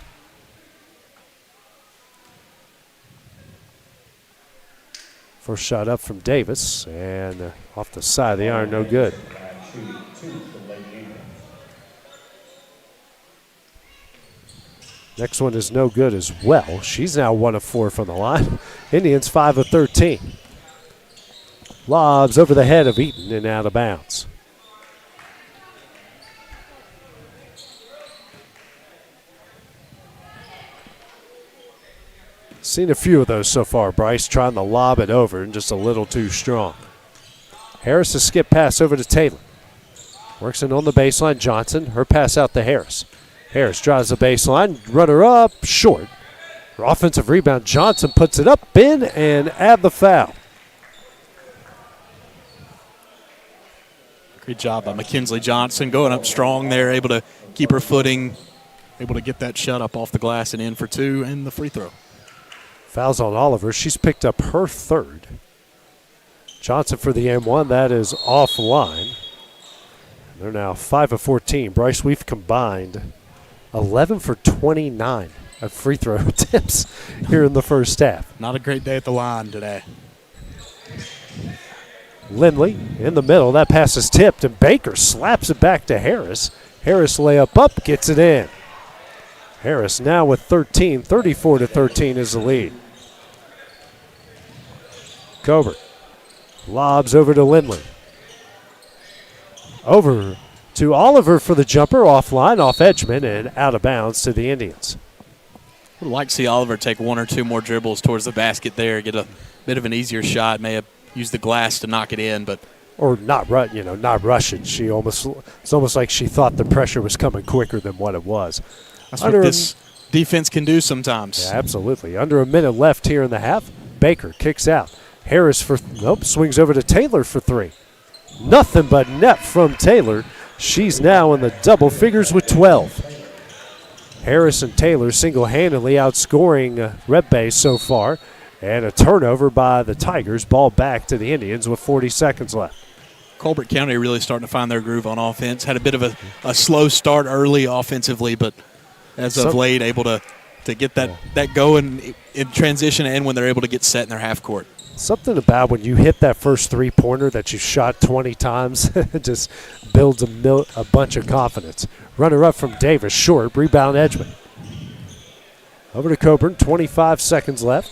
First shot up from Davis, and off the side of the iron, no good. Next one is no good as well. She's now 1 of 4 from the line. Indians 5 of 13. Lobs over the head of Eaton and out of bounds. Seen a few of those so far. Bryce trying to lob it over and just a little too strong. Harris a skip pass over to Taylor. Works in on the baseline. Johnson, her pass out to Harris. Harris drives the baseline, runner up, short. Her offensive rebound, Johnson puts it up, in, and add the foul. Great job by Mackenzie Johnson going up strong there, able to keep her footing, able to get that shot up off the glass and in for 2 and the free throw. Fouls on Oliver. She's picked up her third. Johnson for the M1. That is offline. They're now 5 of 14. Bryce, we've combined 11 for 29 of free throw attempts here in the first half. Not a great day at the line today. Lindley in the middle. That pass is tipped, and Baker slaps it back to Harris. Harris layup up, gets it in. Harris now with 13. 34-13 is the lead. Colbert lobs over to Lindley. Over to Oliver for the jumper, offline, off Edgman, and out of bounds to the Indians. Would like to see Oliver take 1 or 2 more dribbles towards the basket there, get a bit of an easier shot. May have used the glass to knock it in, but or not rush it. It's almost like she thought the pressure was coming quicker than what it was. That's what this defense can do sometimes. Yeah, absolutely. Under a minute left here in the half. Baker kicks out. Harris swings over to Taylor for 3. Nothing but net from Taylor. She's now in the double figures with 12. Harris and Taylor single-handedly outscoring Red Bay so far. And a turnover by the Tigers. Ball back to the Indians with 40 seconds left. Colbert County really starting to find their groove on offense. Had a bit of a slow start early offensively, but as of late able to get that going in transition and when they're able to get set in their half court. Something about when you hit that first three-pointer that you shot 20 times, it just builds a bunch of confidence. Runner up from Davis, short, rebound Edgman. Over to Coburn, 25 seconds left.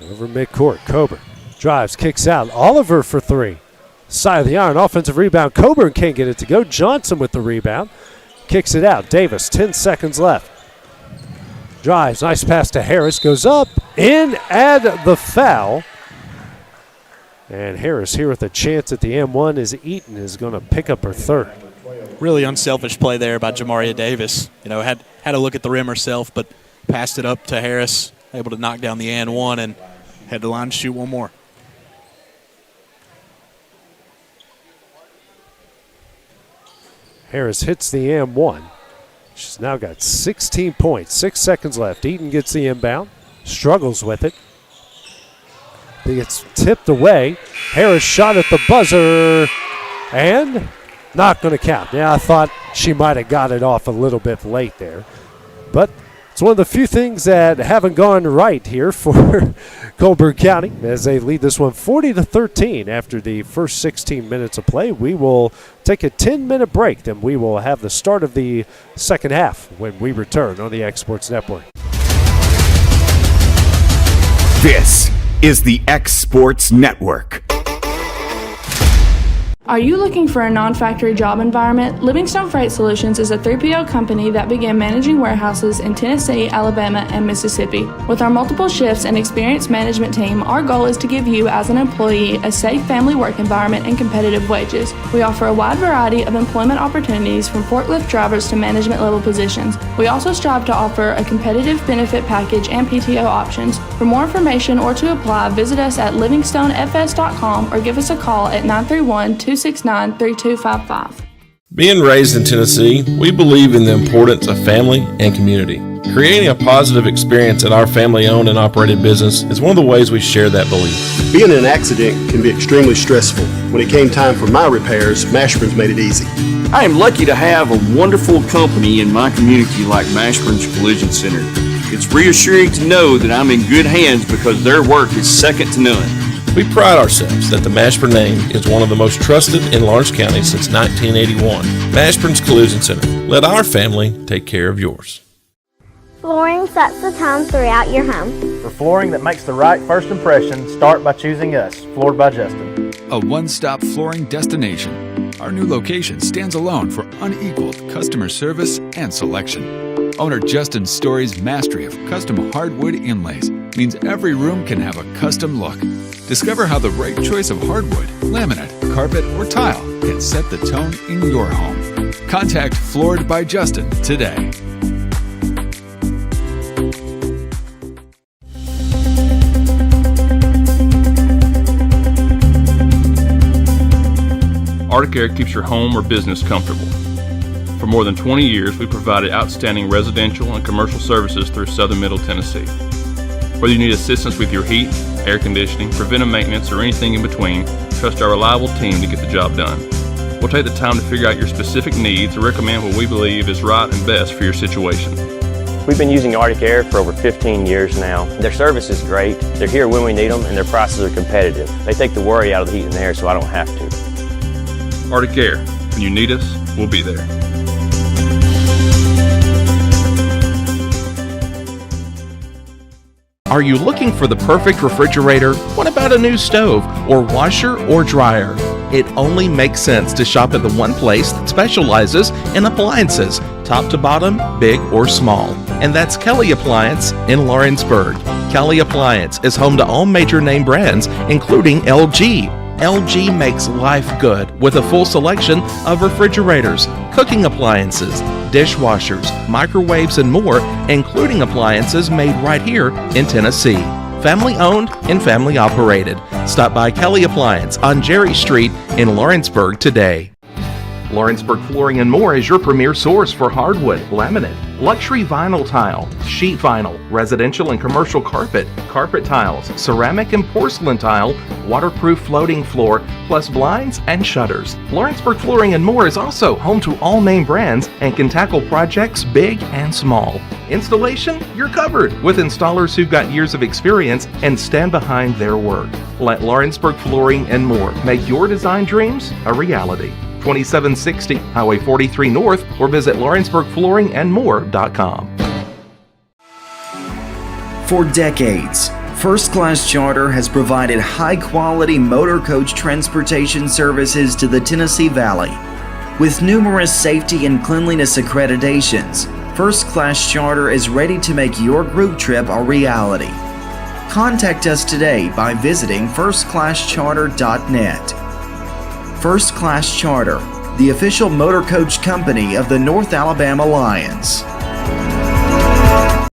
Over midcourt, Coburn drives, kicks out. Oliver for 3. Side of the iron, offensive rebound. Coburn can't get it to go. Johnson with the rebound. Kicks it out. Davis, 10 seconds left. Drives, nice pass to Harris. Goes up, in, and the foul. And Harris here with a chance at the M1 as Eaton is going to pick up her third. Really unselfish play there by Jamaria Davis. Had a look at the rim herself, but passed it up to Harris, able to knock down the and one and head to the line to shoot one more. Harris hits the M1. She's now got 16 points, 6 seconds left. Eaton gets the inbound, struggles with it. It gets tipped away. Harris shot at the buzzer, and not going to count. Yeah, I thought she might have got it off a little bit late there. But it's one of the few things that haven't gone right here for Colbert County as they lead this one 40-13 after the first 16 minutes of play. We will take a 10-minute break, then we will have the start of the second half when we return on the X Sports Network. This is the X Sports Network. Are you looking for a non-factory job environment? Livingstone Freight Solutions is a 3PL company that began managing warehouses in Tennessee, Alabama, and Mississippi. With our multiple shifts and experienced management team, our goal is to give you, as an employee, a safe family work environment and competitive wages. We offer a wide variety of employment opportunities from forklift drivers to management level positions. We also strive to offer a competitive benefit package and PTO options. For more information or to apply, visit us at livingstonefs.com or give us a call at 931-269-3255. Being raised in Tennessee, we believe in the importance of family and community. Creating a positive experience at our family-owned and operated business is one of the ways we share that belief. Being in an accident can be extremely stressful. When it came time for my repairs, Mashburn's made it easy. I am lucky to have a wonderful company in my community like Mashburn's Collision Center. It's reassuring to know that I'm in good hands because their work is second to none. We pride ourselves that the Mashburn name is one of the most trusted in Lawrence County since 1981. Mashburn's Collision Center. Let our family take care of yours. Flooring sets the tone throughout your home. For flooring that makes the right first impression, start by choosing us, Floored by Justin. A one-stop flooring destination. Our new location stands alone for unequaled customer service and selection. Owner Justin Story's mastery of custom hardwood inlays means every room can have a custom look. Discover how the right choice of hardwood, laminate, carpet, or tile can set the tone in your home. Contact Floored by Justin today. Arctic Air keeps your home or business comfortable. For more than 20 years, we provided outstanding residential and commercial services through southern Middle Tennessee. Whether you need assistance with your heat, air conditioning, preventive maintenance, or anything in between, trust our reliable team to get the job done. We'll take the time to figure out your specific needs and recommend what we believe is right and best for your situation. We've been using Arctic Air for over 15 years now. Their service is great, they're here when we need them, and their prices are competitive. They take the worry out of the heat and air so I don't have to. Arctic Air, when you need us, we'll be there. Are you looking for the perfect refrigerator? What about a new stove or washer or dryer? It only makes sense to shop at the one place that specializes in appliances, top to bottom, big or small. And that's Kelly Appliance in Lawrenceburg. Kelly Appliance is home to all major name brands, including LG. LG makes life good with a full selection of refrigerators, cooking appliances, dishwashers, microwaves, and more, including appliances made right here in Tennessee. Family owned and family operated. Stop by Kelly Appliance on Jerry Street in Lawrenceburg today. Lawrenceburg Flooring and More is your premier source for hardwood, laminate, luxury vinyl tile, sheet vinyl, residential and commercial carpet, carpet tiles, ceramic and porcelain tile, waterproof floating floor, plus blinds and shutters. Lawrenceburg Flooring and More is also home to all name brands and can tackle projects big and small. Installation? You're covered with installers who've got years of experience and stand behind their work. Let Lawrenceburg Flooring and More make your design dreams a reality. 2760 Highway 43 North or visit LawrenceburgFlooringandMore.com. For decades, First Class Charter has provided high-quality motor coach transportation services to the Tennessee Valley. With numerous safety and cleanliness accreditations, First Class Charter is ready to make your group trip a reality. Contact us today by visiting firstclasscharter.net. First Class Charter, the official motor coach company of the North Alabama Lions.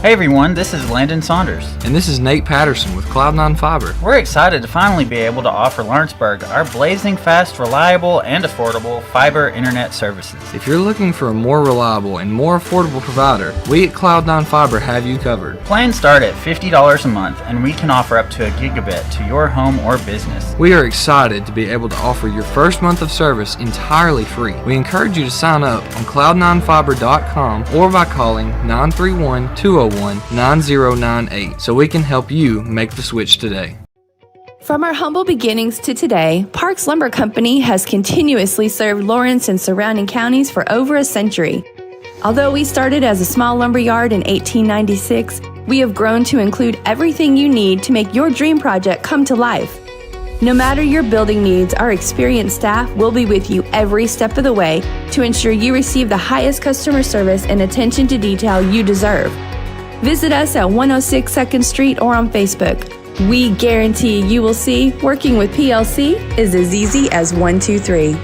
Hey everyone, this is Landon Saunders. And this is Nate Patterson with Cloud9 Fiber. We're excited to finally be able to offer Lawrenceburg our blazing fast, reliable, and affordable fiber internet services. If you're looking for a more reliable and more affordable provider, we at Cloud9 Fiber have you covered. Plans start at $50 a month, and we can offer up to a gigabit to your home or business. We are excited to be able to offer your first month of service entirely free. We encourage you to sign up on cloud9fiber.com or by calling 931-201-9098 so we can help you make the switch today. From our humble beginnings to today, Parks Lumber Company has continuously served Lawrence and surrounding counties for over a century. Although we started as a small lumber yard in 1896, we have grown to include everything you need to make your dream project come to life. No matter your building needs, our experienced staff will be with you every step of the way to ensure you receive the highest customer service and attention to detail you deserve. Visit us at 106 2nd Street or on Facebook. We guarantee you will see working with PLC is as easy as 1, 2, 3.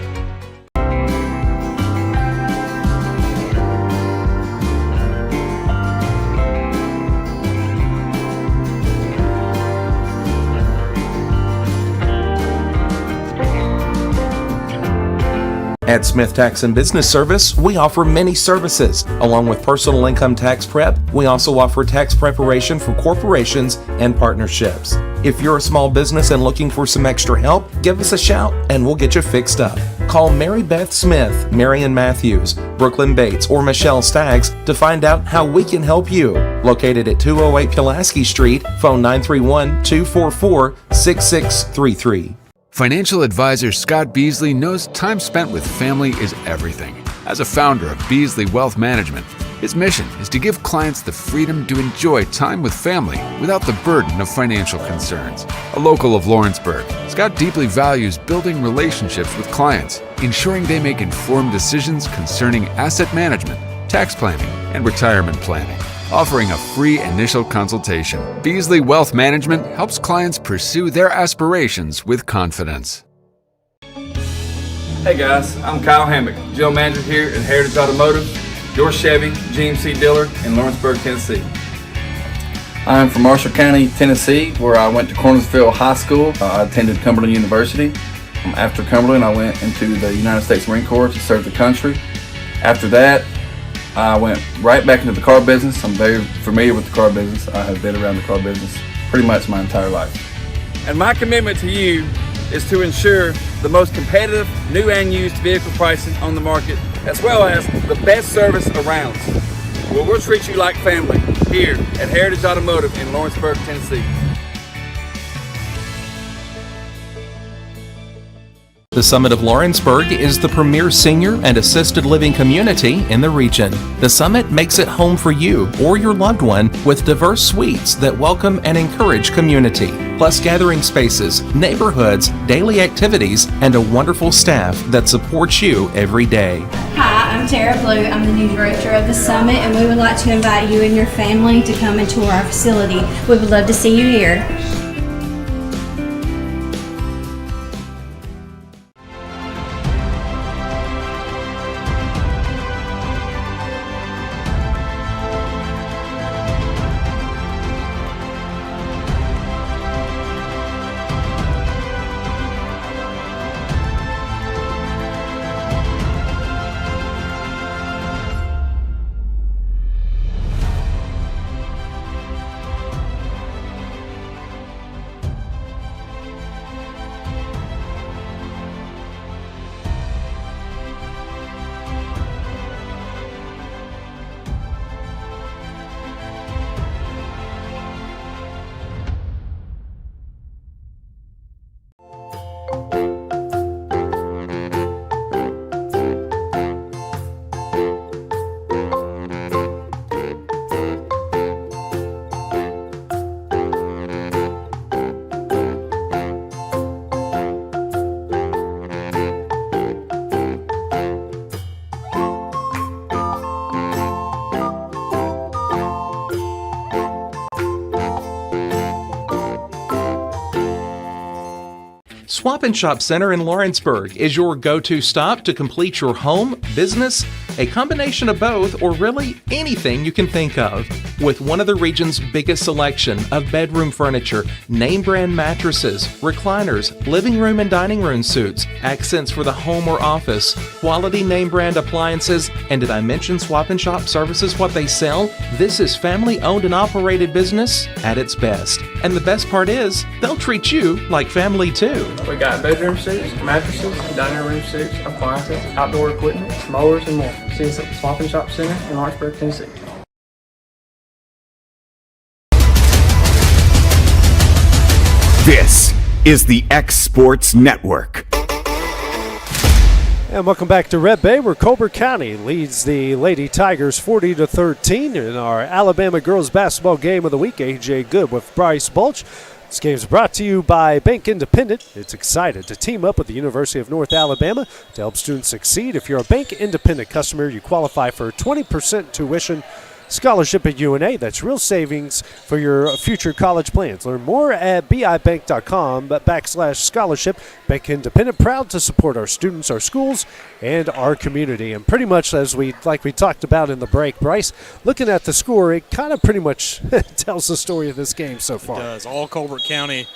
At Smith Tax and Business Service, we offer many services. Along with personal income tax prep, we also offer tax preparation for corporations and partnerships. If you're a small business and looking for some extra help, give us a shout and we'll get you fixed up. Call Mary Beth Smith, Marion Matthews, Brooklyn Bates, or Michelle Staggs to find out how we can help you. Located at 208 Pulaski Street, phone 931-244-6633. Financial advisor Scott Beasley knows time spent with family is everything. As a founder of Beasley Wealth Management, his mission is to give clients the freedom to enjoy time with family without the burden of financial concerns. A local of Lawrenceburg, Scott deeply values building relationships with clients, ensuring they make informed decisions concerning asset management, tax planning, and retirement planning. Offering a free initial consultation, Beasley Wealth Management helps clients pursue their aspirations with confidence. Hey guys, I'm Kyle Hammock, General Manager here at Heritage Automotive, your Chevy GMC dealer in Lawrenceburg, Tennessee. I'm from Marshall County, Tennessee, where I went to Cornersville High School. I attended Cumberland University. After Cumberland, I went into the United States Marine Corps to serve the country. After that, I went right back into the car business. I'm very familiar with the car business. I have been around the car business pretty much my entire life. And my commitment to you is to ensure the most competitive new and used vehicle pricing on the market, as well as the best service around. Well, we'll treat you like family here at Heritage Automotive in Lawrenceburg, Tennessee. The Summit of Lawrenceburg is the premier senior and assisted living community in the region. The Summit makes it home for you or your loved one with diverse suites that welcome and encourage community, plus gathering spaces, neighborhoods, daily activities, and a wonderful staff that supports you every day. Hi, I'm Tara Blue. I'm the new director of the Summit, and we would like to invite you and your family to come and tour our facility. We would love to see you here. Swap and Shop Center in Lawrenceburg is your go-to stop to complete your home, business, a combination of both, or really anything you can think of. With one of the region's biggest selection of bedroom furniture, name brand mattresses, recliners, living room and dining room suites, accents for the home or office, quality name brand appliances, and did I mention Swap and Shop services what they sell? This is family owned and operated business at its best. And the best part is, they'll treat you like family too. We got bedroom suites, mattresses, dining room suites, appliances, outdoor equipment, mowers, and more. See us at the Swap and Shop Center in Lawrenceburg, Tennessee. This is the X Sports Network. And welcome back to Red Bay, where Colbert County leads the Lady Tigers 40-13 in our Alabama girls basketball game of the week. AJ Good with Bryce Bulch. This game is brought to you by Bank Independent. It's excited to team up with the University of North Alabama to help students succeed. If you're a Bank Independent customer, you qualify for 20% tuition scholarship at UNA. That's real savings for your future college plans. Learn more at bibank.com/scholarship. Bank Independent, proud to support our students, our schools, and our community. And pretty much as we talked about in the break, Bryce, looking at the score, it kind of pretty much tells the story of this game so far. It does. All Colbert County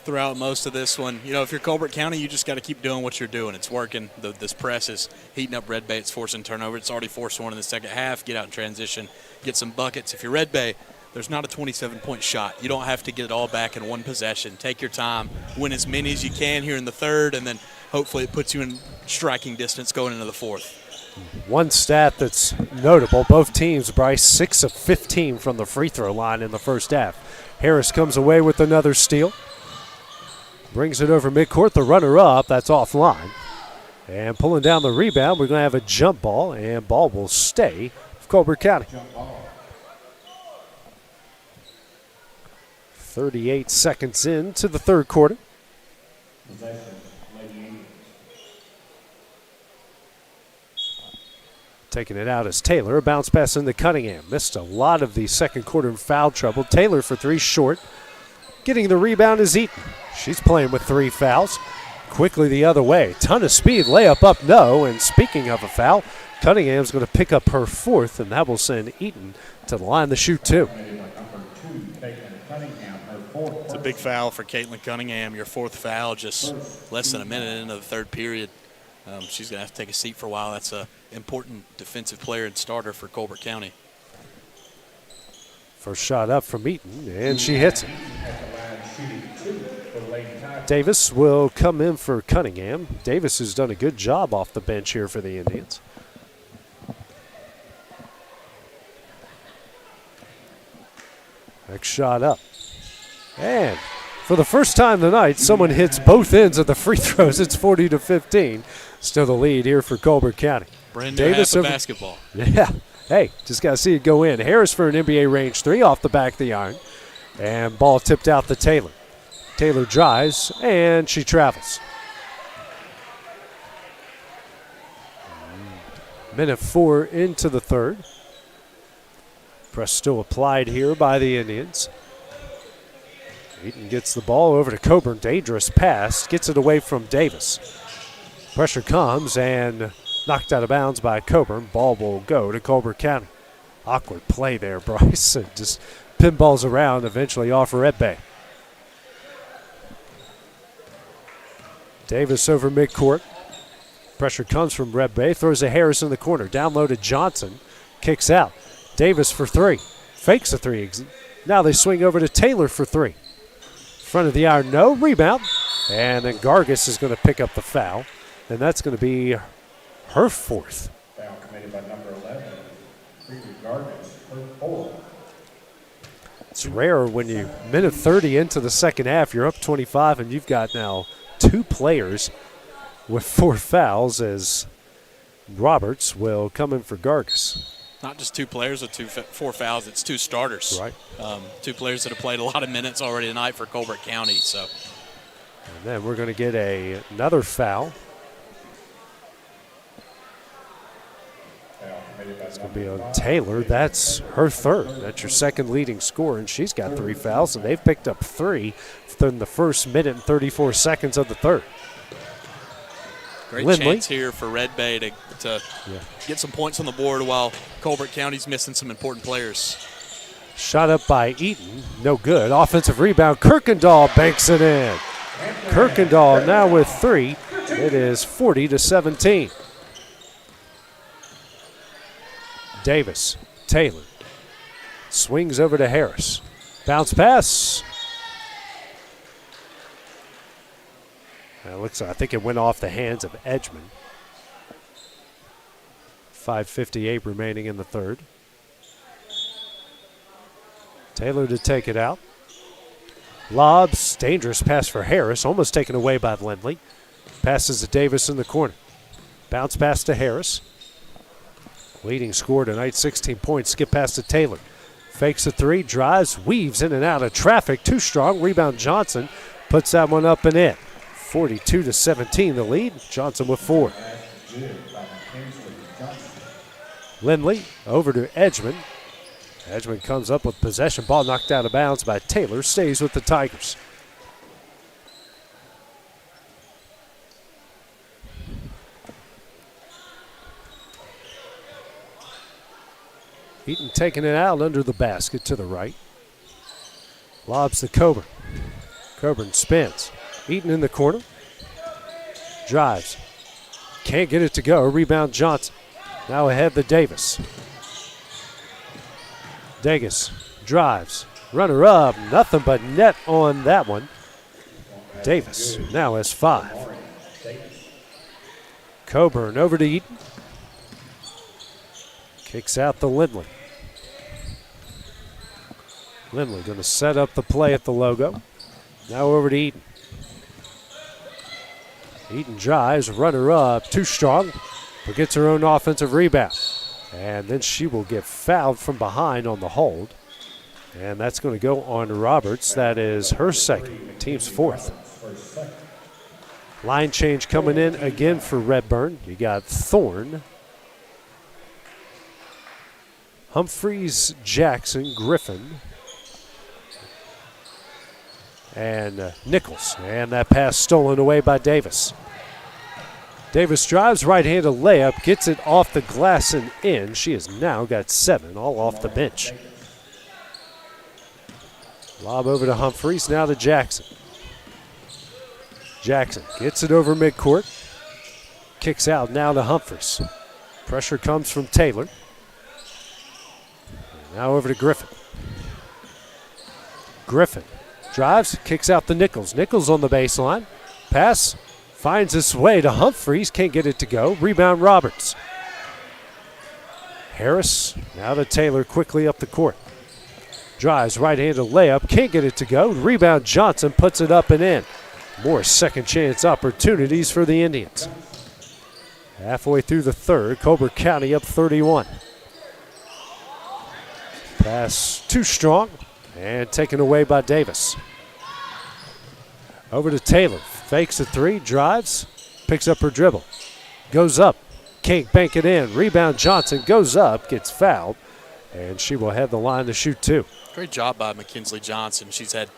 throughout most of this one. You know, if you're Colbert County, you just got to keep doing what you're doing. It's working. This press is heating up Red Bay. It's forcing turnover. It's already forced one in the second half. Get out in transition, get some buckets. If you're Red Bay, there's not a 27-point shot. You don't have to get it all back in one possession. Take your time. Win as many as you can here in the third, and then hopefully it puts you in striking distance going into the fourth. One stat that's notable, both teams, Bryce, 6 of 15 from the free throw line in the first half. Harris comes away with another steal. Brings it over midcourt, the runner-up, that's offline. And pulling down the rebound, we're going to have a jump ball, and ball will stay with Colbert County. 38 seconds into the third quarter. Taking it out is Taylor. A bounce pass into Cunningham. Missed a lot of the second quarter in foul trouble. Taylor for three short. Getting the rebound is Eaton. She's playing with 3 fouls. Quickly the other way. Ton of speed. Layup up, no. And speaking of a foul, Cunningham's going to pick up her 4th, and that will send Eaton to the line to shoot 2. It's a big foul for Caitlin Cunningham. Your 4th foul just less than a minute into the third period. She's going to have to take a seat for a while. That's an important defensive player and starter for Colbert County. First shot up from Eaton, and she hits it. Davis will come in for Cunningham. Davis has done a good job off the bench here for the Indians. Next shot up. And for the first time tonight, someone hits both ends of the free throws. It's 40-15. Still the lead here for Colbert County. Brand new half of basketball. Yeah. Hey, just got to see it go in. Harris for an NBA range 3 off the back of the iron. And ball tipped out to Taylor. Taylor drives, and she travels. Minute 4 into the third. Press still applied here by the Indians. Eaton gets the ball over to Coburn. Dangerous pass. Gets it away from Davis. Pressure comes, and knocked out of bounds by Coburn. Ball will go to Colbert County. Awkward play there, Bryce. It just pinballs around, eventually off Red Bay. Davis over midcourt. Pressure comes from Red Bay. Throws a Harris in the corner. Down low to Johnson. Kicks out. Davis for 3. Fakes a 3. Now they swing over to Taylor for 3. Front of the iron, no. Rebound. And then Gargis is going to pick up the foul. And that's going to be her 4th. Foul committed by number 11, Gargis, her 4th. It's rare when you, minute 30 into the second half, you're up 25, and you've got now 2 players with 4 fouls, as Roberts will come in for Gargis. Not just 2 players with 4 fouls, it's 2 starters. Right. 2 players that have played a lot of minutes already tonight for Colbert County. So. And then we're going to get another foul. It's going to be on Taylor. That's her third. That's your second leading scorer, and she's got 3 fouls, and they've picked up 3 in the first minute and 34 seconds of the third. Great Lindley. chance here for Red Bay to get some points on the board while Colbert County's missing some important players. Shot up by Eaton. No good. Offensive rebound. Kirkendall banks it in. Kirkendall now with 3. It is 40-17. Davis. Taylor. Swings over to Harris. Bounce pass. It looks like, I think it went off the hands of Edgman. 5:58 remaining in the third. Taylor to take it out. Lobs, dangerous pass for Harris, almost taken away by Lindley. Passes to Davis in the corner. Bounce pass to Harris. Leading score tonight, 16 points. Skip pass to Taylor. Fakes a 3, drives, weaves in and out of traffic. Too strong. Rebound Johnson puts that one up and in. 42-17 the lead. Johnson with 4. Lindley over to Edgman. Edgman comes up with possession. Ball knocked out of bounds by Taylor. Stays with the Tigers. Eaton taking it out under the basket to the right. Lobs to Coburn. Coburn spins. Eaton in the corner. Drives. Can't get it to go. Rebound Johnson. Now ahead to Davis. Davis drives. Runner up. Nothing but net on that one. Davis now has 5. Coburn over to Eaton. Kicks out to Lindley. Lindley going to set up the play at the logo. Now over to Eaton. Eaton drives, runner up, too strong, but gets her own offensive rebound. And then she will get fouled from behind on the hold. And that's going to go on Roberts. That is her second, team's 4th. Line change coming in again for Redburn. You got Thorne, Humphreys, Jackson, Griffin, and Nichols. And that pass stolen away by Davis. Davis drives, right-handed layup, gets it off the glass and in. She has now got 7, all off the bench. Lob over to Humphreys, now to Jackson. Jackson gets it over midcourt. Kicks out now to Humphreys. Pressure comes from Taylor. Now over to Griffin. Griffin drives, kicks out to Nichols. Nichols on the baseline. Pass finds its way to Humphreys. Can't get it to go. Rebound Roberts. Harris now to Taylor quickly up the court. Drives, right-handed layup. Can't get it to go. Rebound Johnson puts it up and in. More second chance opportunities for the Indians. Halfway through the third, Colbert County up 31. Pass too strong and taken away by Davis. Over to Taylor. Fakes a 3, drives, picks up her dribble. Goes up, can't bank it in. Rebound Johnson goes up, gets fouled, and she will have the line to shoot 2. Great job by Mackenzie Johnson. She's had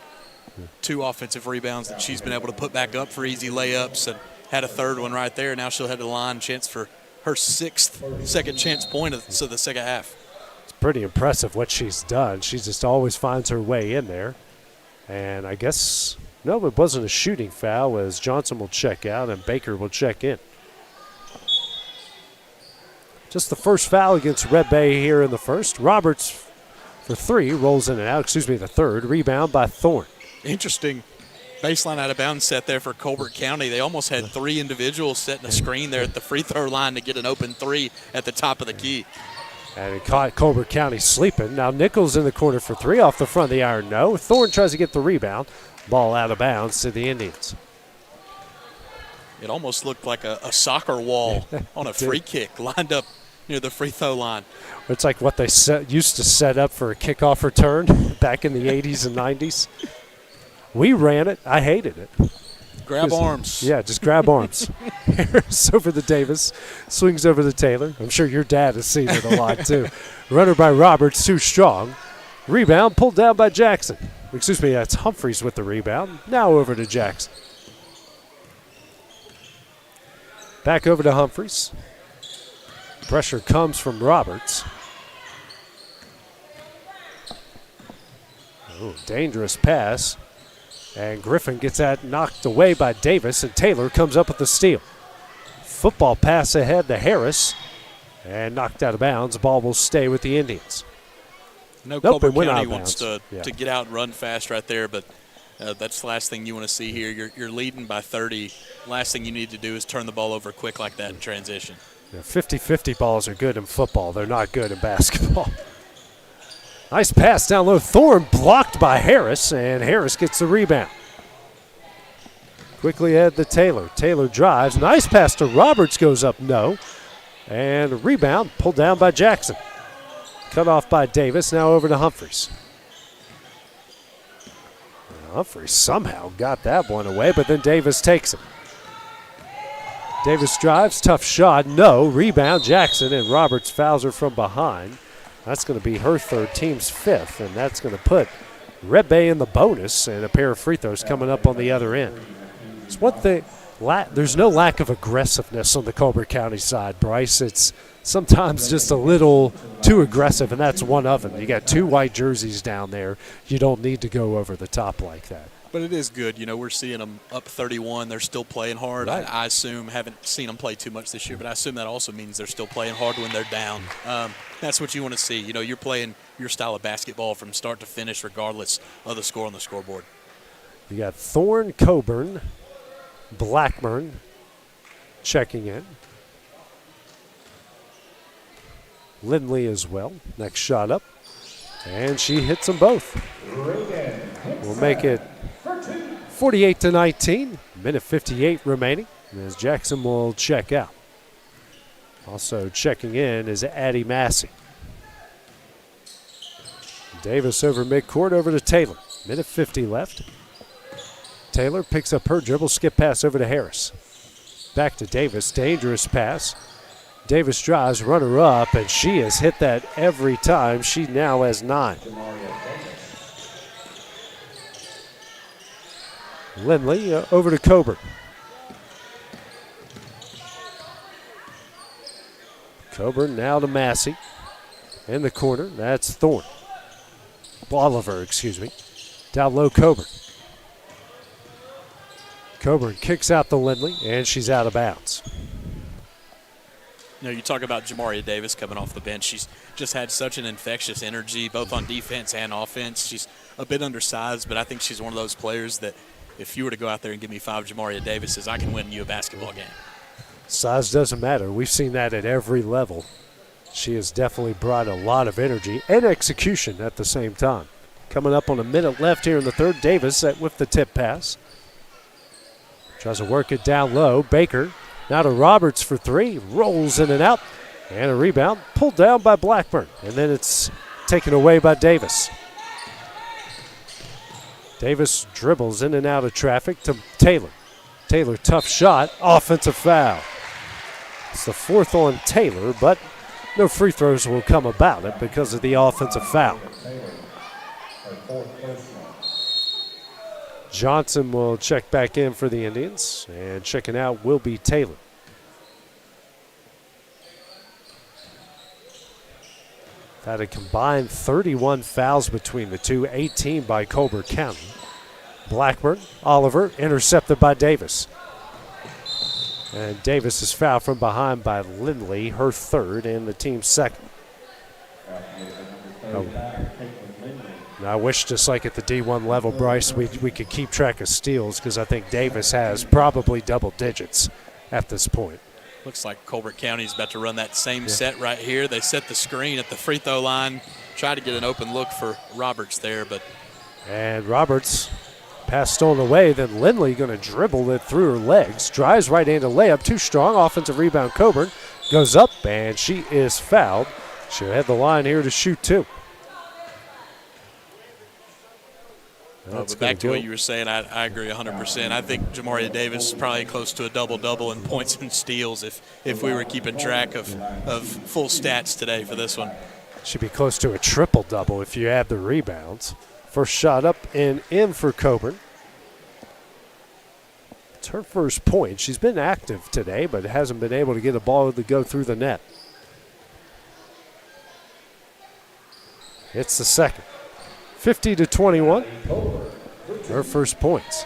2 offensive rebounds that she's been able to put back up for easy layups and had a third one right there. Now she'll head to the line, chance for her 6th second chance point of the second half. It's pretty impressive what she's done. She just always finds her way in there. And I guess, no, it wasn't a shooting foul as Johnson will check out and Baker will check in. Just the first foul against Red Bay here in the first. Roberts for 3, rolls in and out, the third. Rebound by Thorne. Interesting baseline out of bounds set there for Colbert County. They almost had 3 individuals setting a screen there at the free throw line to get an open 3 at the top of the key. And it caught Colbert County sleeping. Now Nichols in the corner for 3 off the front of the iron. No. Thorne tries to get the rebound. Ball out of bounds to the Indians. It almost looked like a soccer wall on a free kick lined up near the free throw line. It's like what they used to set up for a kickoff return back in the 80s and 90s. We ran it. I hated it. Grab arms. Yeah, just grab arms. Harris over to Davis, swings over to Taylor. I'm sure your dad has seen it a lot too. Runner by Roberts, too strong. Rebound pulled down by Jackson. Excuse me, that's Humphreys with the rebound. Now over to Jackson. Back over to Humphreys. Pressure comes from Roberts. Oh, dangerous pass. And Griffin gets that knocked away by Davis, and Taylor comes up with the steal. Football pass ahead to Harris, and knocked out of bounds. The ball will stay with the Indians. Colbert County wants to get out and run fast right there, but that's the last thing you want to see here. You're leading by 30. Last thing you need to do is turn the ball over quick like that in transition. 50-50 balls are good in football. They're not good in basketball. Nice pass down low. Thorne blocked by Harris, and Harris gets the rebound. Quickly ahead to Taylor. Taylor drives. Nice pass to Roberts, goes up, no. And a rebound pulled down by Jackson. Cut off by Davis, now over to Humphreys. Humphreys somehow got that one away, but then Davis takes it. Davis drives, tough shot, no. Rebound, Jackson, and Roberts fouls her from behind. That's going to be her third, team's fifth, and that's going to put Red Bay in the bonus, and a pair of free throws coming up on the other end. It's one thing, there's no lack of aggressiveness on the Colbert County side, Bryce. It's sometimes just a little too aggressive, and that's one of them. You got two white jerseys down there. You don't need to go over the top like that. But it is good. We're seeing them up 31. They're still playing hard. Right. I assume, haven't seen them play too much this year, but I assume that also means they're still playing hard when they're down. That's what you want to see. You're playing your style of basketball from start to finish regardless of the score on the scoreboard. You got Thorne, Coburn, Blackburn checking in. Lindley as well. Next shot up. And she hits them both. We'll make it 48-19. Minute 58 remaining as Jackson will check out. Also checking in is Addie Massey. Davis over midcourt over to Taylor. Minute 50 left. Taylor picks up her dribble, skip pass over to Harris. Back to Davis, dangerous pass. Davis drives, runner up, and she has hit that every time. She now has 9. Lindley over to Coburn. Coburn now to Massey. In the corner, that's Thorne. Oliver, excuse me. Down low, Coburn. Coburn kicks out the Lindley, and she's out of bounds. You talk about Jamaria Davis coming off the bench. She's just had such an infectious energy, both on defense and offense. She's a bit undersized, but I think she's one of those players that if you were to go out there and give me 5 Jamaria Davises, I can win you a basketball game. Size doesn't matter. We've seen that at every level. She has definitely brought a lot of energy and execution at the same time. Coming up on a minute left here in the third. Davis with the tip pass. Tries to work it down low. Baker now to Roberts for 3. Rolls in and out. And a rebound pulled down by Blackburn. And then it's taken away by Davis. Davis dribbles in and out of traffic to Taylor. Taylor, tough shot. Offensive foul. It's the 4th on Taylor, but no free throws will come about it because of the offensive foul. Johnson will check back in for the Indians, and checking out will be Taylor. Had a combined 31 fouls between the two, 18 by Colbert County. Blackburn, Oliver, intercepted by Davis. And Davis is fouled from behind by Lindley, her 3rd and the team's 2nd. I wish, just like at the D1 level, Bryce, we could keep track of steals because I think Davis has probably double digits at this point. Looks like Colbert County is about to run that same set right here. They set the screen at the free throw line, try to get an open look for Roberts there, but. And Roberts pass stolen away, then Lindley going to dribble it through her legs, drives right into layup, too strong, offensive rebound. Coburn goes up, and she is fouled. She'll head the line here to shoot 2. But back to what you were saying, I agree 100%. I think Jamaria Davis is probably close to a double-double in points and steals if we were keeping track of full stats today for this one. Should be close to a triple-double if you add the rebounds. First shot up and in for Coburn. It's her first point. She's been active today, but hasn't been able to get a ball to go through the net. It's the second. 50-21. Her first points.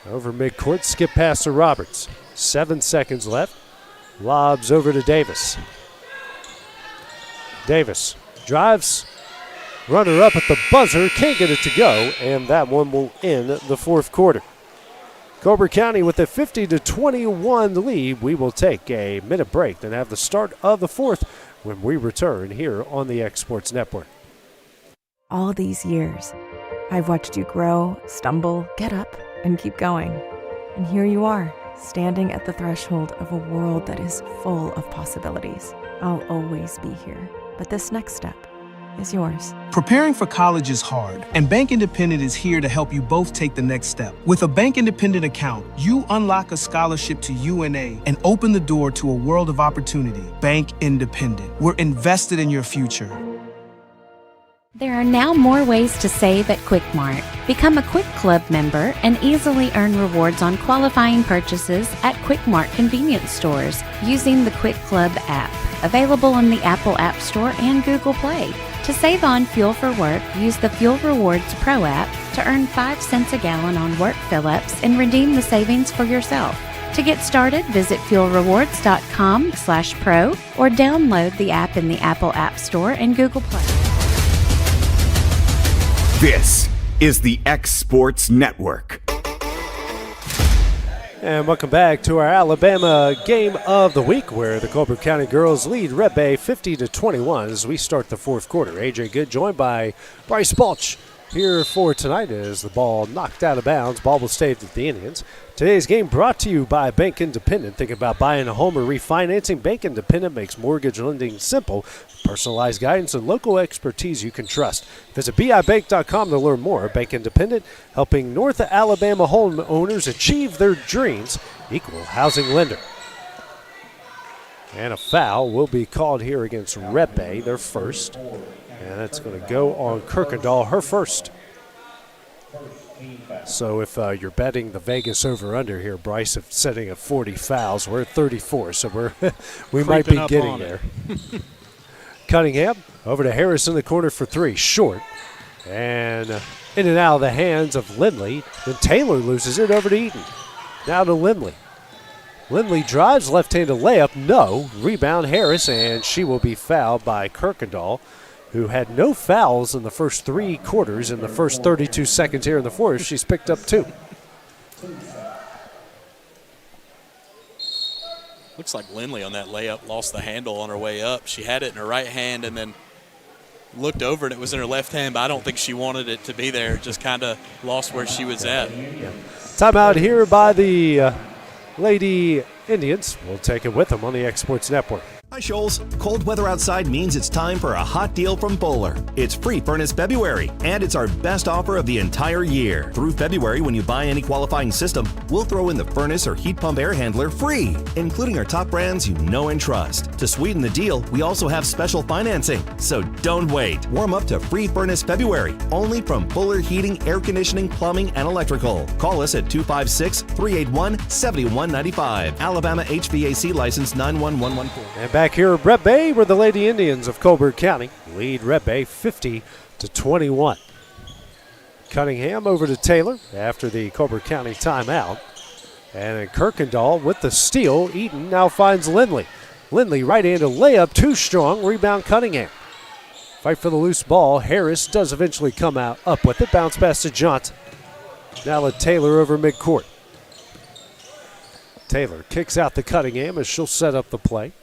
Over midcourt, skip pass to Roberts. 7 seconds left. Lobs over to Davis. Davis drives. Runner up at the buzzer. Can't get it to go, and that one will end the fourth quarter. Colbert County with a 50-21 lead. We will take a minute break, then have the start of the fourth when we return here on the X Sports Network. All these years, I've watched you grow, stumble, get up, and keep going. And here you are, standing at the threshold of a world that is full of possibilities. I'll always be here, but this next step is yours. Preparing for college is hard, and Bank Independent is here to help you both take the next step. With a Bank Independent account, you unlock a scholarship to UNA and open the door to a world of opportunity. Bank Independent. We're invested in your future. There are now more ways to save at Quick Mart. Become a Quick Club member and easily earn rewards on qualifying purchases at Quick Mart convenience stores using the Quick Club app, available on the Apple App Store and Google Play. To save on fuel for work, use the Fuel Rewards Pro app to earn 5 cents a gallon on work fill-ups and redeem the savings for yourself. To get started, visit fuelrewards.com/pro or download the app in the Apple App Store and Google Play. This is the X Sports Network. And welcome back to our Alabama game of the week, where the Colbert County girls lead Red Bay 50-21 as we start the fourth quarter. AJ Good joined by Bryce Balch here for tonight as the ball knocked out of bounds. Ball will stay with the Indians. Today's game brought to you by Bank Independent. Think about buying a home or refinancing. Bank Independent makes mortgage lending simple. Personalized guidance and local expertise you can trust. Visit bibank.com to learn more. Bank Independent, helping North Alabama homeowners achieve their dreams. Equal housing lender. And a foul will be called here against Red Bay, their first. And that's going to go on Kirkendall, her first. So if you're betting the Vegas over-under here, Bryce, of setting at 40 fouls, we're at 34, so we might be getting there. Cunningham over to Harris in the corner for three, short. And in and out of the hands of Lindley. Then Taylor loses it over to Eaton. Now to Lindley. Lindley drives, left-handed layup, no. Rebound Harris, and she will be fouled by Kirkendall, who had no fouls in the first 3 quarters. In the first 32 seconds here in the fourth, she's picked up 2. Looks like Lindley on that layup lost the handle on her way up. She had it in her right hand and then looked over and it was in her left hand, but I don't think she wanted it to be there. Just kind of lost where she was at. Yeah. Timeout here by the Lady Indians. We'll take it with them on the X Sports Network. Hi, Shoals. Cold weather outside means it's time for a hot deal from Bowler. It's free furnace February, and it's our best offer of the entire year. Through February, when you buy any qualifying system, we'll throw in the furnace or heat pump air handler free, including our top brands you know and trust. To sweeten the deal, we also have special financing. So don't wait. Warm up to free furnace February, only from Bowler Heating, Air Conditioning, Plumbing, and Electrical. Call us at 256-381-7195. Alabama HVAC license 91114. And back here at Red Bay, where the Lady Indians of Colbert County lead Red Bay 50-21. Cunningham over to Taylor after the Colbert County timeout. And then Kirkendall with the steal. Eaton now finds Lindley. Lindley right-handed layup, too strong. Rebound Cunningham. Fight for the loose ball. Harris does eventually come out up with it. Bounce pass to Johnson. Now let Taylor over midcourt. Taylor kicks out the Cunningham as she'll set up the play.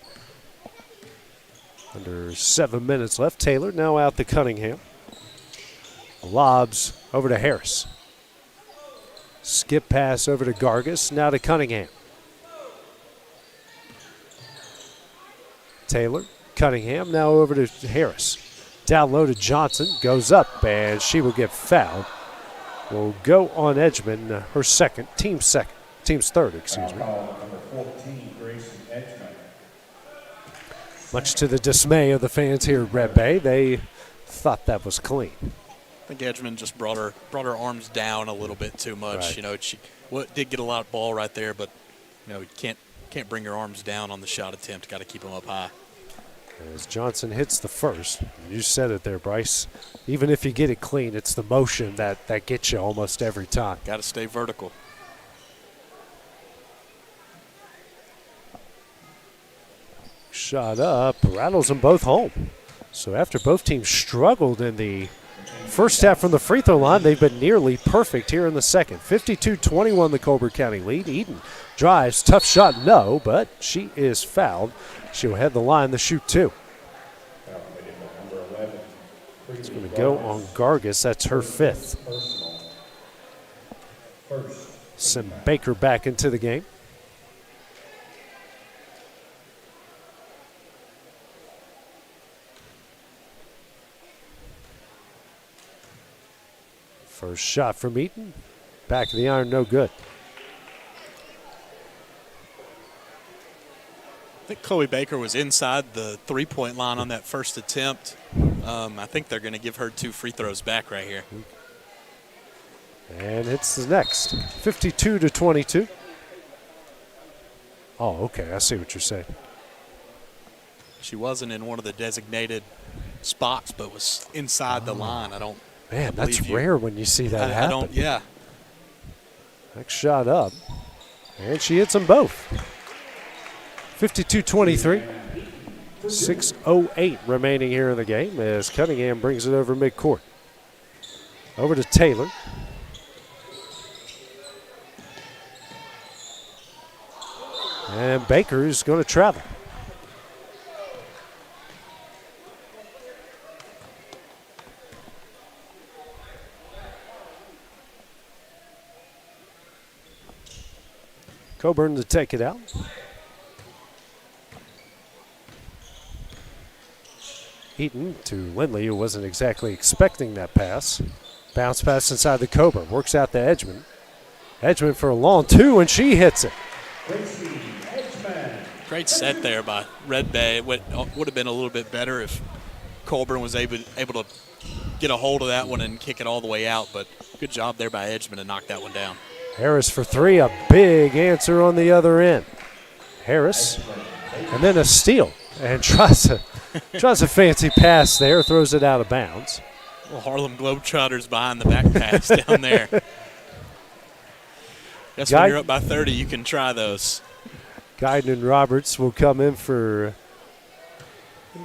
Under 7 minutes left. Taylor now out to Cunningham. Lobs over to Harris. Skip pass over to Gargas. Now to Cunningham. Taylor Cunningham now over to Harris. Down low to Johnson, goes up, and she will get fouled. Will go on Edgman, her team's third, excuse me. Number 14, Grayson Edgman. Much to the dismay of the fans here at Red Bay, they thought that was clean. I think Edgman just brought her arms down a little bit too much. Right. She did get a lot of ball right there, but you can't bring your arms down on the shot attempt. Got to keep them up high. As Johnson hits the first, you said it there, Bryce. Even if you get it clean, it's the motion that gets you almost every time. Got to stay vertical. Shot up, rattles them both home. So after both teams struggled in the first half from the free throw line, they've been nearly perfect here in the second. 52-21 the Colbert County lead. Eden drives, tough shot, no, but she is fouled. She'll head the line to shoot two. It's going to go on Gargis. That's her fifth. Send Baker back into the game. First shot from Eaton. Back of the iron, no good. I think Chloe Baker was inside the three-point line on that first attempt. I think they're going to give her 2 free throws back right here. And it's the next. 52-22. Oh, okay. I see what you're saying. She wasn't in one of the designated spots, but was inside the line. Man, that's rare when you see that happen. Yeah. Next shot up. And she hits them both. 52-23. 6:08 remaining here in the game as Cunningham brings it over midcourt. Over to Taylor. And Baker is going to travel. Coburn to take it out. Eaton to Lindley, who wasn't exactly expecting that pass. Bounce pass inside the Coburn. Works out to Edgman. Edgman for a long two, and she hits it. Great set there by Red Bay. It would have been a little bit better if Colburn was able to get a hold of that one and kick it all the way out, but good job there by Edgman to knock that one down. Harris for three, a big answer on the other end. Harris, and then a steal, and tries a fancy pass there, throws it out of bounds. Well, Harlem Globetrotters behind the back pass down there. Guess when you're up by 30, you can try those. Guyton and Roberts will come in for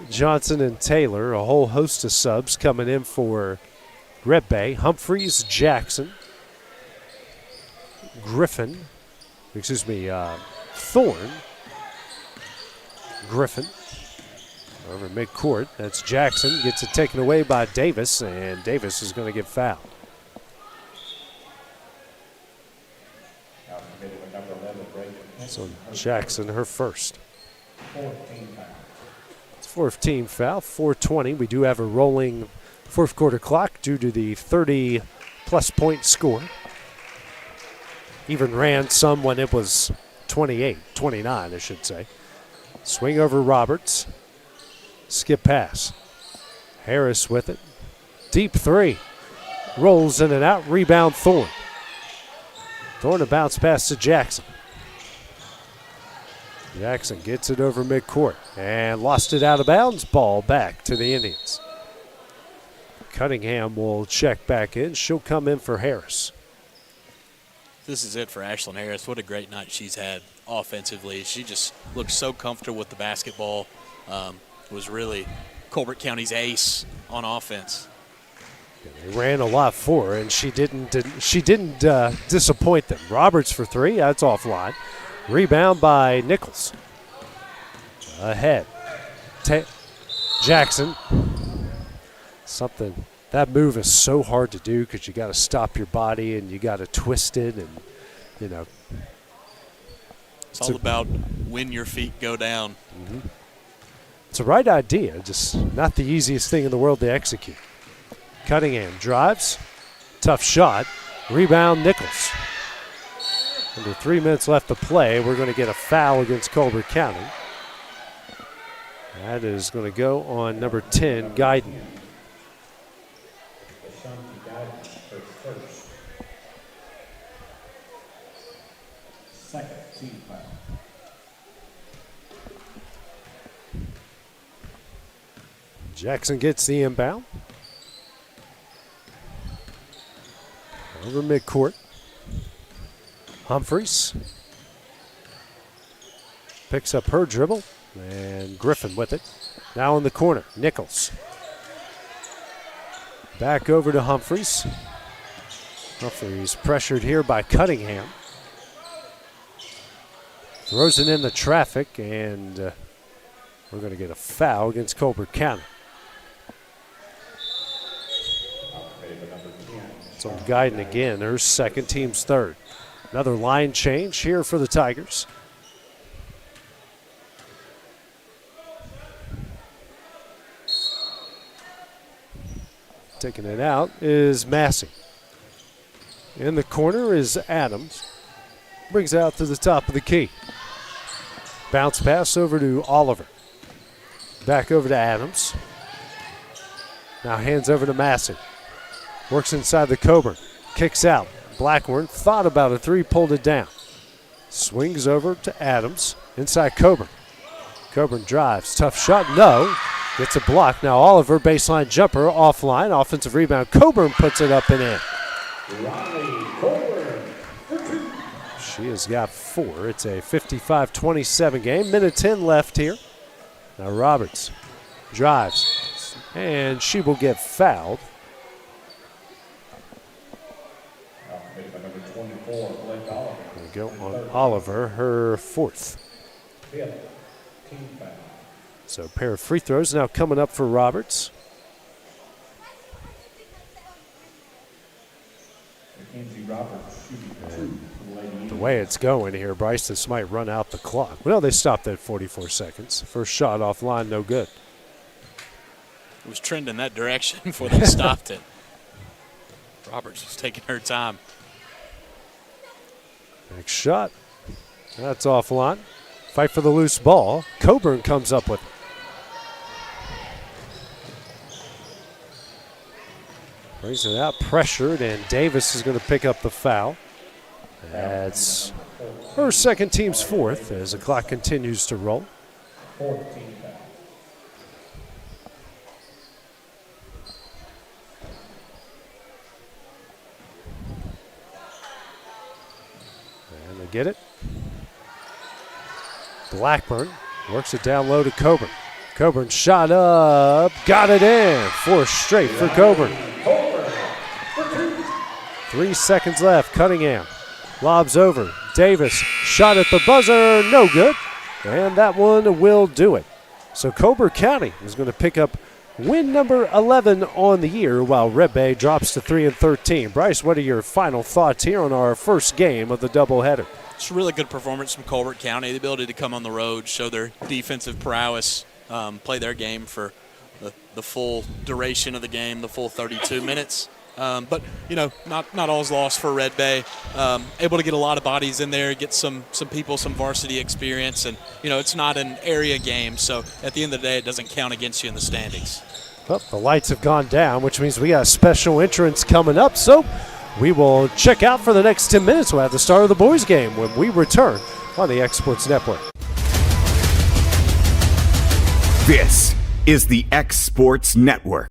Johnson and Taylor. A whole host of subs coming in for Red Bay. Humphreys, Jackson, Thorne, Griffin. Over midcourt, that's Jackson. Gets it taken away by Davis, and Davis is going to get fouled. So Jackson, her first. It's 14 foul, 4:20. We do have a rolling fourth quarter clock due to the 30-plus point score. Even ran some when it was 29, I should say. Swing over Roberts. Skip pass. Harris with it. Deep three. Rolls in and out. Rebound Thorne. Thorne a bounce pass to Jackson. Jackson gets it over midcourt and lost it out of bounds. Ball back to the Indians. Cunningham will check back in. She'll come in for Harris. This is it for Ashlyn Harris. What a great night she's had offensively. She just looked so comfortable with the basketball. Was really Colbert County's ace on offense. They ran a lot for her, and she didn't disappoint them. Roberts for three. That's offline. Rebound by Nichols. Ahead. Jackson. That move is so hard to do because you got to stop your body and you got to twist it, and it's all about when your feet go down. Mm-hmm. It's the right idea, just not the easiest thing in the world to execute. Cunningham drives. Tough shot. Rebound, Nichols. Under 3 minutes left to play. We're going to get a foul against Colbert County. That is going to go on number 10, Guyton. Second team foul. Jackson gets the inbound. Over midcourt. Humphreys picks up her dribble, and Griffin with it. Now in the corner, Nichols. Back over to Humphreys. Humphreys pressured here by Cunningham. Throws it in the traffic, and we're going to get a foul against Colbert County. It's on Guyton again, her second, team's third. Another line change here for the Tigers. Taking it out is Massey. In the corner is Adams. Brings it out to the top of the key. Bounce pass over to Oliver. Back over to Adams. Now hands over to Massey. Works inside the Coburn. Kicks out. Blackburn thought about a three, pulled it down. Swings over to Adams. Inside Coburn. Coburn drives. Tough shot. No. Gets a block. Now Oliver, baseline jumper, offline. Offensive rebound. Coburn puts it up and in. She has got 4. It's a 55-27 game. Minute 10 left here. Now Roberts drives. And she will get fouled. We go on Oliver, her 4th. So a pair of free throws now coming up for Roberts. And the way it's going here, Bryce, this might run out the clock. Well, they stopped at 44 seconds. First shot offline, no good. It was trending that direction before they stopped it. Roberts was taking her time. Next shot. That's offline. Fight for the loose ball. Coburn comes up with it. Brings it out, pressured, and Davis is going to pick up the foul. That's her second, team's 4th, as the clock continues to roll. And they get it. Blackburn works it down low to Coburn. Coburn shot up, got it in. 4 straight for Coburn. 3 seconds left. Cunningham lobs over. Davis shot at the buzzer, no good. And that one will do it. So Colbert County is going to pick up win number 11 on the year, while Red Bay drops to 3-13. Bryce, what are your final thoughts here on our first game of the doubleheader? It's a really good performance from Colbert County. The ability to come on the road, show their defensive prowess, play their game for the full duration of the game, the full 32 minutes. But, you know, not all's lost for Red Bay. Able to get a lot of bodies in there, get some people, some varsity experience. And, you know, it's not an area game, so at the end of the day, it doesn't count against you in the standings. Well, the lights have gone down, which means we got a special entrance coming up. So we will check out for the next 10 minutes. We'll have the start of the boys' game when we return on the X Sports Network. This is the X Sports Network.